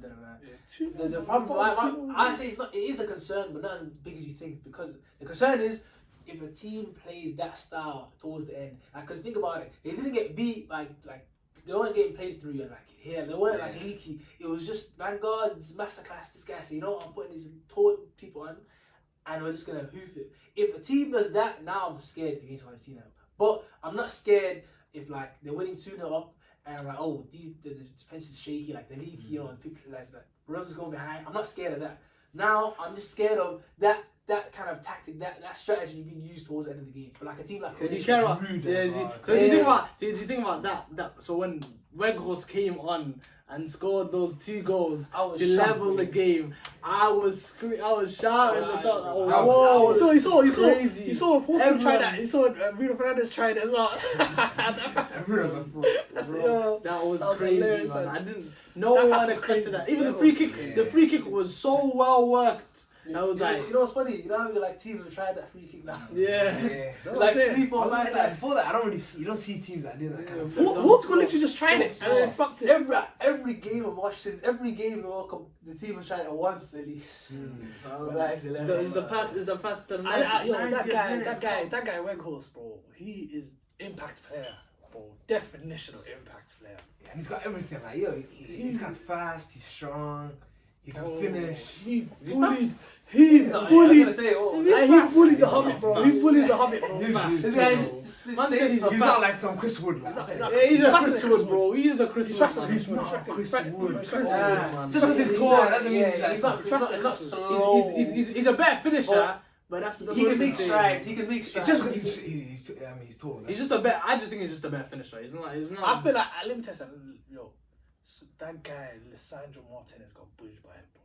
The problem, I say it's not. It is a concern, but not as big as you think. Because the concern is, if a team plays that style towards the end, because think about it, they didn't get beat like they weren't getting played through and like here, they weren't like leaky. It was just Vanguard, it's masterclass. This guy said, you know, I'm putting these tall people on, and we're just gonna hoof it. If a team does that, now I'm scared against Argentina. But I'm not scared if like they're winning 2-0 up and I'm like, oh, the defense is shaky, like they're leaky, you know, and people like runs going behind. I'm not scared of that. Now I'm just scared of that kind of tactic, that strategy being used towards the end of the game. For like a team like Croatia. Do you think about that? So when Weghorst came on and scored those 2 goals to level the game, I was shouting. I thought, whoa! You saw Portugal try that. You saw Bruno Fernandes try it as well. That was crazy, man. I didn't. No one expected that. Even the free kick was so well worked. I was like, you know what's funny? You know how like teams have tried that free kick now? Yeah. Like 3, 4, 5 times. Before that, I don't really see. You don't see teams that do that kind of. Portugal literally just tried it and then fucked it. Every game of Washington, every game in the World Cup, the team has tried it once at least. Is the pass to that guy Weghorst, bro. He is impact player, bro. Definitional impact player. Yeah, and he's got everything. Like he's kind of fast. He's strong. He can finish. He bullied the Hobbit, bro. He bullied the Hobbit, bro. This guy he's not like some Chris Wood. He's a Chris Wood, bro. He is a Chris Wood. He's not Chris Wood. Just because he's tall doesn't mean he's not slow. He's a better finisher. But that's he can make strides. It's just because he's tall. He's just a better. I just think he's just a better finisher. He's not. I feel like let me tell you something, yo. That guy, Lisandro Martinez, got bullied by him, bro.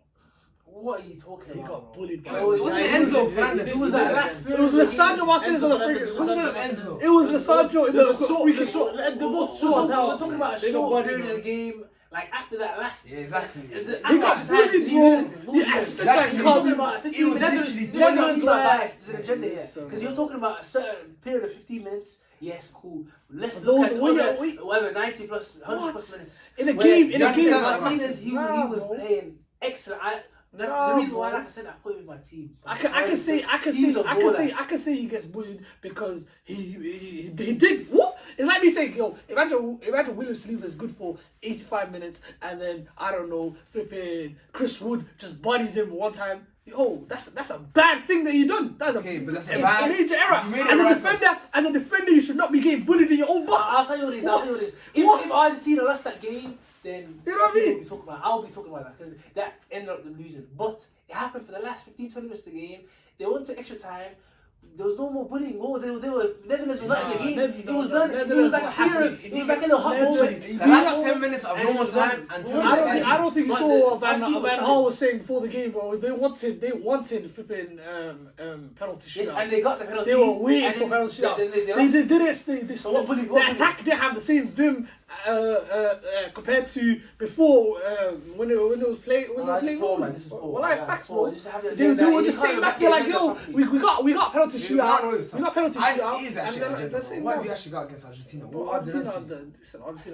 What are you talking about? He got bullied by him. It wasn't Enzo Fernandez. It was that last. It was Lisandro Martinez on the free kick. What's Enzo? It was Lisandro in the free kick. They're both short. We're talking about a short period of the game Like after that last, exactly. He got bullied, bro. Yeah, Exactly. you You're can't talking about 15 It was minutes. literally There's 20 no minutes bias. There's an agenda here. Because you're talking about a certain period of 15 minutes. Yes, cool. Let's look at whatever 90 plus, 100 plus minutes. In a game, Martinez, he was playing excellent. That's the reason why, like I said, I put him in my team. I can say he gets bullied because he did what? It's like me saying, yo, imagine William Saliba is good for 85 minutes and then I don't know, flipping Chris Wood just bodies him one time. Yo, that's a bad thing that you done. That's a major error. As a defender, you should not be getting bullied in your own box. I'll tell you what it is. If Argentina lost that game, then you know what I mean? I'll be talking about that because that ended up them losing. But it happened for the last 15-20 minutes of the game. They went to extra time. There was no more bullying. Oh, they were Netherlands was not in the game. It was done. It was like a hero. It was like a little hot moment. The last 10 minutes of normal time and I don't think you saw what Van Gaal was saying before the game, bro. They wanted flipping penalty shootouts. And they got the penalties. They were waiting for penalty shootouts. The attack didn't have the same vim compared to before when it was playing. This is Well, like facts, bro. They were just sitting back there like, yo, we got penalty shootout. We got penalty shootout. It is actually an agenda. What have you actually got against Argentina? Argentina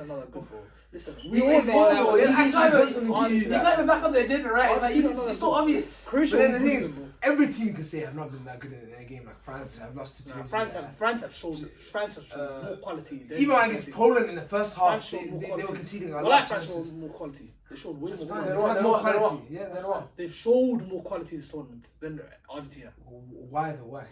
not that good, bro. Listen, we all know that. You got them back on the agenda, right? It's so obvious. But then the thing is, every team can say have not been that good in a game. Like France have lost to Tunisia. France have shown more quality. Even against Poland in the first half, they were conceding a lot of chances. France showed more quality. They showed way more quality. Yeah, that's right. They've showed more quality this tournament than Argentina. Why? Like,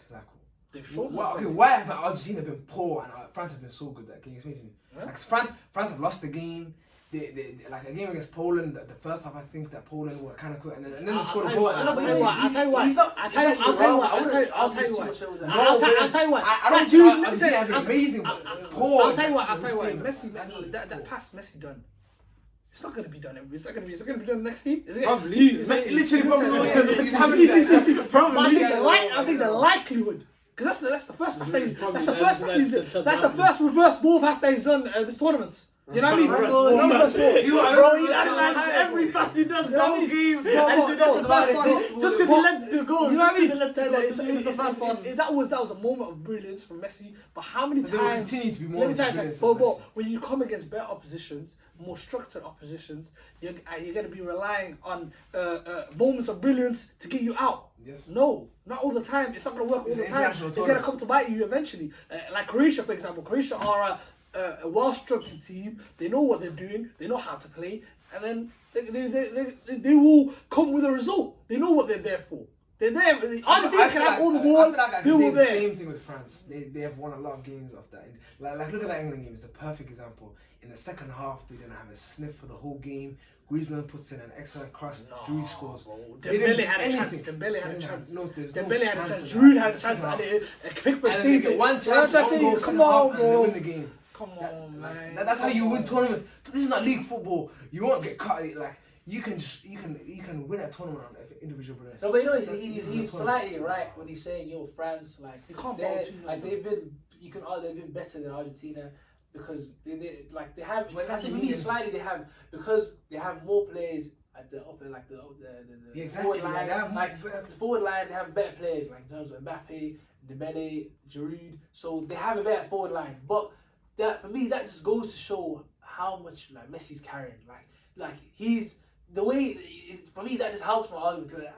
they've showed why have Argentina been poor and France has been so good? That game explain to me. Yeah. Like France have lost the game. They like a game against Poland. The first half, I think that Poland were kind of good, and then they scored a goal. I'll tell you what. I don't think Argentina have been amazing, but poor. I'll tell you what. Messi, that pass Messi done. It's not gonna be done. It's not gonna be done next game. Is it? Probably. It's literally probably. I'm saying the likelihood. Because that's the first pass that's the first reverse ball pass that he's done this tournament. You know what I mean? Bro, he analyzes every pass he does the whole game. And that's the first one. Just because he led to the goal. You know what I mean? That was a moment of brilliance from Messi. But how many times? Let me tell you something. But when you come against better oppositions, more structured oppositions, you're going to be relying on moments of brilliance to get you out. Yes. No, not all the time. It's not going to work all the time. It's going to come to bite you eventually. Like Croatia, for example. Croatia are a well-structured team. They know what they're doing. They know how to play, and then they will come with a result. They know what they're there for. They're there. Argentina can have all the ball. They were there. Same thing with France. They have won a lot of games off that. Like look at that England game. It's a perfect example. In the second half, they didn't have a sniff for the whole game. Griezmann puts in an excellent cross. Giroud scores. Dembele had a chance. Dembele had a chance. Giroud had a chance. And Pickford saved it. One chance. Come on, bro. Win the game. Come on, man. That's how you win tournaments. This is not league football. You won't get cut. Like you can win a tournament on individual players. No, but you know he's slightly right when he's saying, yo, France, like you can't they've been better than Argentina. Because they have, I think me slightly they have, because they have more players at the upper, like the forward line. The forward line, they have better players, like in terms of Mbappe, Dembele, Giroud. So they have a better forward line. But that for me, that just goes to show how much like Messi's carrying. Like he's the way. For me, that just helps my argument. Because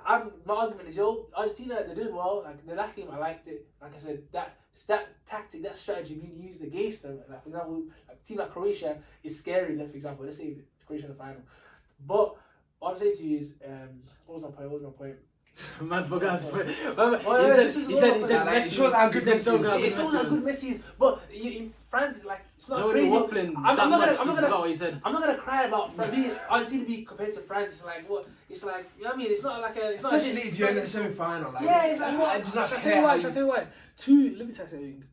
my argument is, yo, Argentina, they're doing well. Like the last game, I liked it. Like I said, that tactic, that strategy being used against them. Like for example, like a team like Croatia is scary. Like for example, let's say Croatia in the final. But what I'm saying to you is, what was my point? Man forgot his point. He said Messi. It shows how good Messi is. But France is like, it's not crazy. I'm not gonna cry about Argentina being compared to France. It's like what? It's like, you know what I mean? It's not like a. Especially if you're in the semi-final. Like, yeah, it's like what? I do not Shall care. I tell you why? Let me tell you something.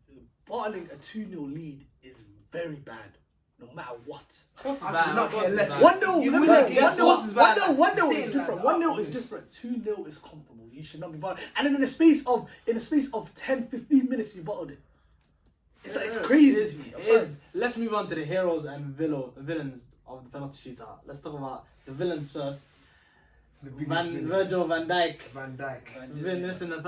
Bottling a 2-0 lead is very bad. No matter what. I do not care less. 1-0 is different. 1-0 is different. 2-0 is comfortable. You should not be bottled. And then in the space of 10-15 minutes, you bottled it. It's crazy to me. Let's move on to the heroes and villains of the penalty shootout. Let's talk about the villains first. The biggest villain. Virgil van Dijk. Van Dijk. Missing the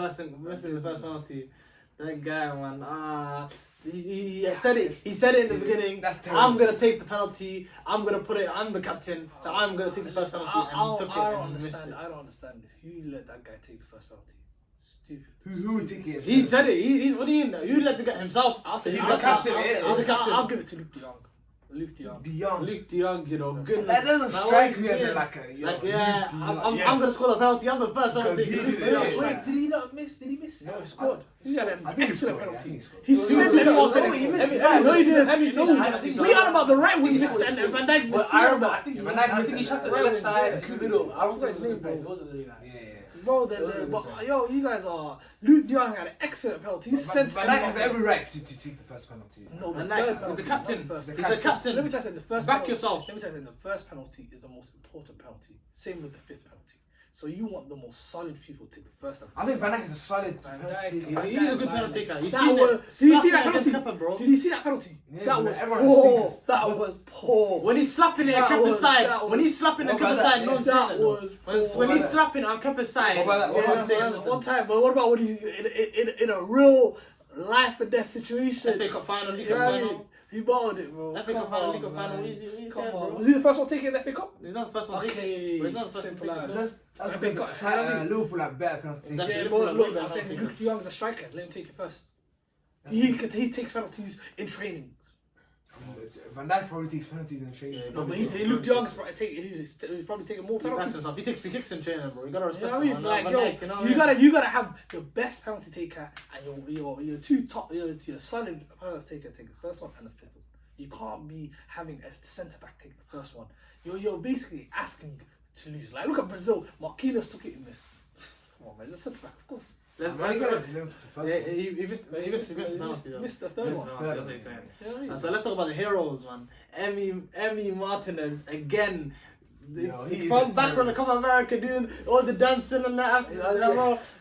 first penalty. That guy, man. He said it. He said it in the beginning. That's terrible. I'm gonna take the penalty. I'm gonna put it. I'm the captain, so I'm gonna take the first penalty. And he took it. I don't and he missed understand. it. I don't understand. Who let that guy take the first penalty? Stupid. Who would take it? He said it. He's what do you know? You let the guy himself. I'll say He's I'll the captain. I'll give it to Luke de Jong. Luke de Jong, you know, goodness. That doesn't Like, strike what me you as saying? a, like a. Like, yeah, I'm Yes. gonna score a penalty. I'm the first one. Because he did it. Wait, did he not miss? Did he miss? No, he scored. He had an I think he excellent scored, yeah, I penalty. think he scored. He No, sent no, it no, out to no, the he missed it. No, he didn't. Emmy No, did it. he didn't. We on about the right wing He missed and Van Dijk missed. I remember. I think Van Dijk I missed think he it. shot to the Right left wing, side, yeah. in the middle. I don't think His it was name, bro. it wasn't really like. Yeah. Bro, Those yo, you guys are. Luke de Jong had an excellent penalty. He sent Van Dijk has every right to take the first penalty. No, the Van third Dijk, he's penalty. the captain. not the first. He's the captain. Let me tell you something. The first Back penalty, yourself. Let me tell you something. The first penalty is the most important penalty. Same with the fifth penalty. So you want the most solid people to take the first and I think Van Dijk is a solid Van penalty Dijk, taker. He's a good penalty taker. You've That seen was- it. did you see that Slapping penalty? against Kepa, bro. Did you see that penalty? Yeah, that but was everyone poor. stinks. That was poor. When he's slapping it on That Kepa's was- side, that when was- he's slapping on What about Kepa's that? side, no one's That saying it. was When poor. he's slapping on Kepa's side, What about that? What no about one's that? saying one anything. time, but what about when he's in a real life and death situation? FA Cup final, League You Cup know what I mean? final. He bottled it, bro. FA Cup Come final, on, League Cup final. man. He's Come saying, on. bro. Was he the first one taking the FA Cup? He's not the first one. Okay, But he's not the first simple one. as. That's I because think so. Liverpool have better penalties. Exactly. Yeah, Liverpool but are look, way I'm better saying than Luke de Jong is a striker. Let him take it first. He takes penalties in training. Van Dijk probably takes penalties in training. Yeah, No, but Luke de Jong is he's probably taking more He backs penalties. himself. He takes free kicks in training, bro. You gotta You respect know what I him. mean? man. Like, Van yo, Dijk, you know what I mean? you gotta have your best penalty taker and your two top, your solid penalty taker take the first one and the fifth one. You can't be having a centre back take the first one. You're basically asking to lose. Like, look at Brazil. Marquinhos took it and missed. Come on, man, it's a centre back, of course. Let's Yeah, he missed the penalty though. Missed the third Missed one. the penalty, that's what he's saying. You know what I mean? So let's talk about the heroes, man. Emmy Martinez again. he's From a back from the terrorist. Copa America doing all the dancing and that.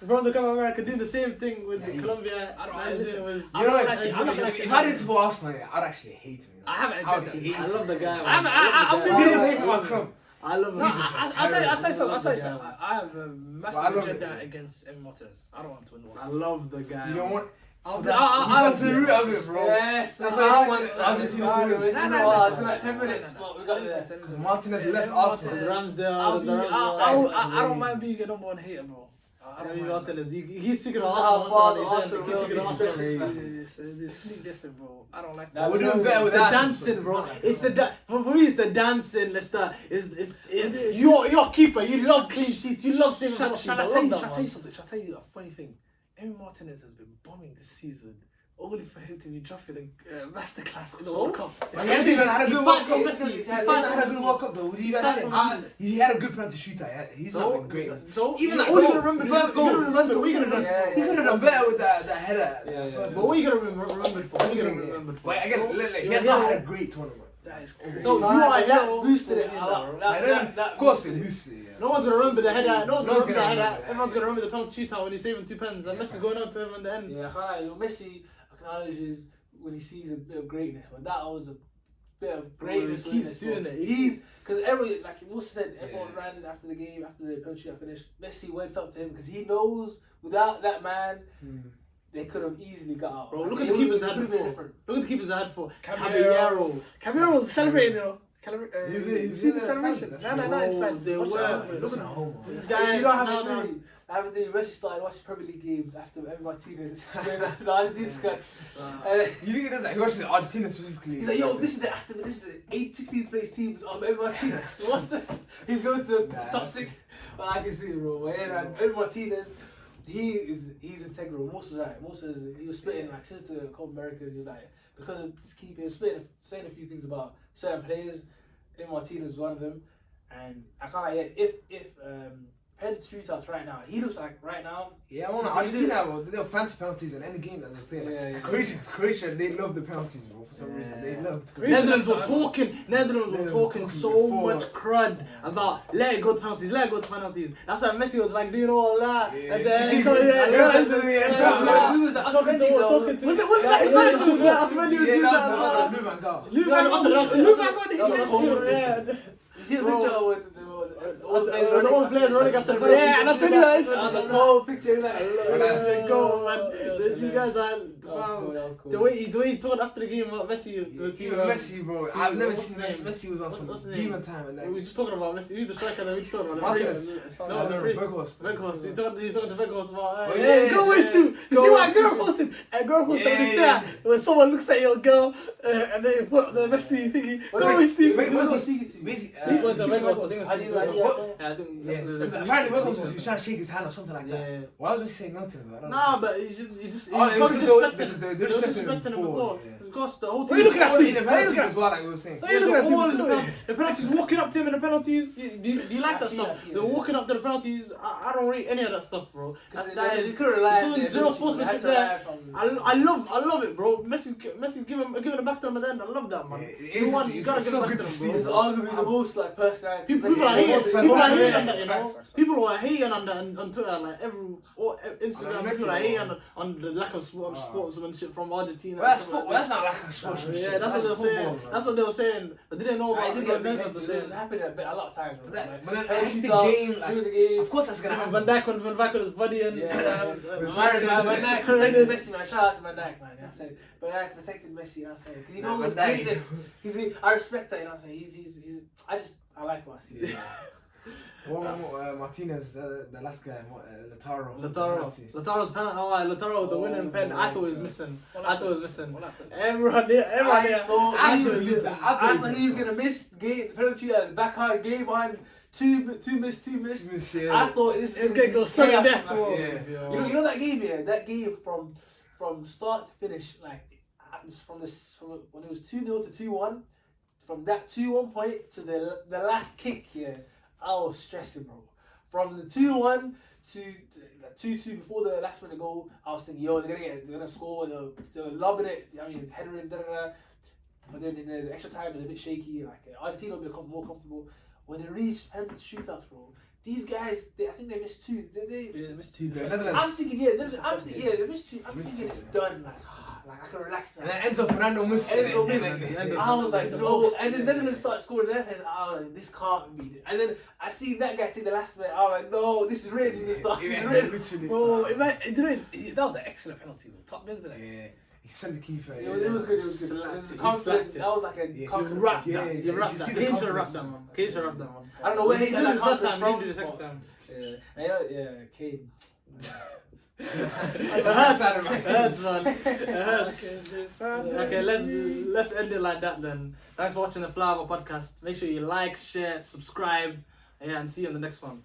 From the Copa America doing the same thing with Colombia. listen, You know, I'm not if actually- I didn't support Arsenal, I'd actually hate him. I haven't enjoyed that. I love the guy. I'm man. I'm I love the He guy. didn't hate my club. I love him. No, He's a I'll tell you something. terrorist. I have a Well, I massive love agenda it. against Emmy Martinez. I don't want to win the I world. love the guy. You don't want. I'll So be- that's- I'll- you I'll- got to the root of it, bro. Yes, That's I why don't I want Argentina to win. It's No, been no, a no, while. no, It's been like 10 no, no, minutes, no, but we no, got no, there. no, no, Because no. Martinez left Emmy Arsenal. The Ramsdale. I don't mind being a number one hater, bro. I don't Emmy mind. Martinez. He's speaking of How Arsenal. far That's the what he said. Arsenal He's speaking of will Arsenal. be This sneak this in, bro. I don't like Nah, that. We're doing better It's with the that. dancing, bro. It's the for me. It's the dancing. You're a keeper. You love clean sheets. You love saving penalties. Shall I I love tell you that, something? man. Shall I tell you a funny thing? Emmy Martinez has been bombing this season, only for him to be dropping a masterclass in the World Cup. Argentina had a good He World fight Cup. for Messi. He He had fight a for good Messi. World Cup though. What do you He guys fight say? for Messi. He had a good penalty shooter. He's not been great. So Even what that are you goal, gonna remember? the first goal, what are you gonna do? Yeah, He could have done better with that header. Yeah, yeah. First But goal. what are you gonna remember for? What are you gonna remember for? Wait, again, he has not had a great tournament. That is So you cool. are a that hero. boosted it. Of course, it boosted it. No one's gonna remember the header. No one's gonna remember the header. that. Everyone's gonna remember the penalty shootout when he's saving 2 pens and Messi's going out to him in the end. Yeah, I can't lie. Messi acknowledges when he sees a bit of greatness, but that was a bit of greatness. He keeps doing it. He's because like Musa said, everyone ran after the game, after the penalty shot finished. Messi went up to him because he knows without that man, they could have easily got out. Bro, Like, look at it the keepers they would've had been before. different. Look at the keepers they had for Caballero. Caballero was celebrating, you know. He's See in the the celebration? stands. No, it's like They watch were. out. He's looking at home. These You guys don't have now a theory. I have a theory. Messi started watching Premier League games after Emmy Martinez. The Argentina squad. You think he does that? He watches Argentina specifically. He's like, yo, this is the 16th place teams of Emmy Martinez. What's the? He's going to top 6. Well, I can see it, bro. But yeah, man, Emmy Martinez, he's integral. He was splitting like since the Copa America. He was like because of this keeper, he was saying a few things about certain players. Emmy Martinez was one of them, and I can't like if penalty shootouts right now. He looks like right now. Yeah, I'm on Argentina, bro. They have fancy penalties in any game that they play. Like, Croatia, they love the penalties, bro. For some reason, they love. Netherlands were talking so much crud about let it go to penalties, let it go to penalties. That's why Messi was like doing all that. Yeah. And then Who was that? talking to. Was it that his manager was there? Otamendi was doing that as well. Yeah. You see the picture with the old players running after the Yeah, and I tell you guys, the cold picture like. Go, man. You guys are. That was cool. The way he's talking after the game about Messi. Messi, bro. I've never seen name? Messi was on What's some his name? demon time. And We were just talking about Messi. He's the striker. We just talking about Martinez. No, the priest. Weghorst. He's talking to Weghorst about. Go away, Stu. You see what a girl posted? A girl posted this there when someone looks at your girl and they put the Messi thingy. Go away, Stu. Weghorst speaking to you. He's going to Weghorst. I think Apparently, Weghorst was trying to shake his hand or something like that. Yeah. Why was Messi saying no to him? I don't Nah, know. but he just Oh, he's it was probably because they were disrespecting him before. yeah. Because the whole What team. are you looking at, Steve? the The penalties as well, like we were saying. Yeah, they're all in the penalties, walking up to him in the penalties. Do you like that stuff? They're walking up to the penalties. I don't rate any of that stuff, bro. you could rely on zero sportsmanship there. I love it, bro. Messi's giving it back to him at the end. I love that, man. You gotta give it back to him, It's bro. arguably the most like personality. People are hating on that, you know. People are hating on that on Twitter, like Instagram. People are hating on the lack of sportsmanship from Argentina. That's not like a sportsmanship. Yeah, that's what they were saying. That's what they were saying. But they didn't know about it it. happened a lot of times, bro. But then after the game, like, of course that's gonna happen. Van Dijk with his buddy and Van Dijk protected Messi, man. Shout out to Van Dijk, man. I said, Van Dijk protected Messi. I said, because he knows his greatness. I respect that. You know what I'm saying? I like what I see. Martinez, the last guy, Lautaro. Lataro's penalty. Lautaro with the winning pen. I thought he was missing. Everyone I thought he was gonna miss the penalty at backhand game on two miss. I thought this is gonna go so death. You know that game, yeah. That game from start to finish, like from when it was 2-0 to 2-1, from that 2-1 point to the last kick, yeah. I was stressing, bro. From the 2-1 to 2-2 before the last minute goal, I was thinking, yo, they're gonna score, they're lobbing it, I mean, header in, But then in the extra time, it was a bit shaky. Like Argentina will be more comfortable. When they reached penalty shootouts, bro, these guys, I think they missed two. They missed two. I'm thinking, they missed two. I'm thinking it's done. Like I can relax now. And then Enzo Fernando missed. I was like, no. And then Netherlands start scoring their pens. I was like, this can't be it. And then I see that guy take the last minute. I was like, no, this is written. This is written. Bro, that was an excellent penalty. Top bins, isn't it? Yeah. He sent the keeper. It was good. It was confident. That was like a confident wrap. Yeah, You wrap that. Kane should have wrapped that one. I don't know where he did got that first confidence time. from. He did the second time. Yeah, Kane. It hurts, man. It hurts. Okay, let's end it like that then. Thanks for watching the Flower podcast. Make sure you like, share, subscribe, and see you in the next one.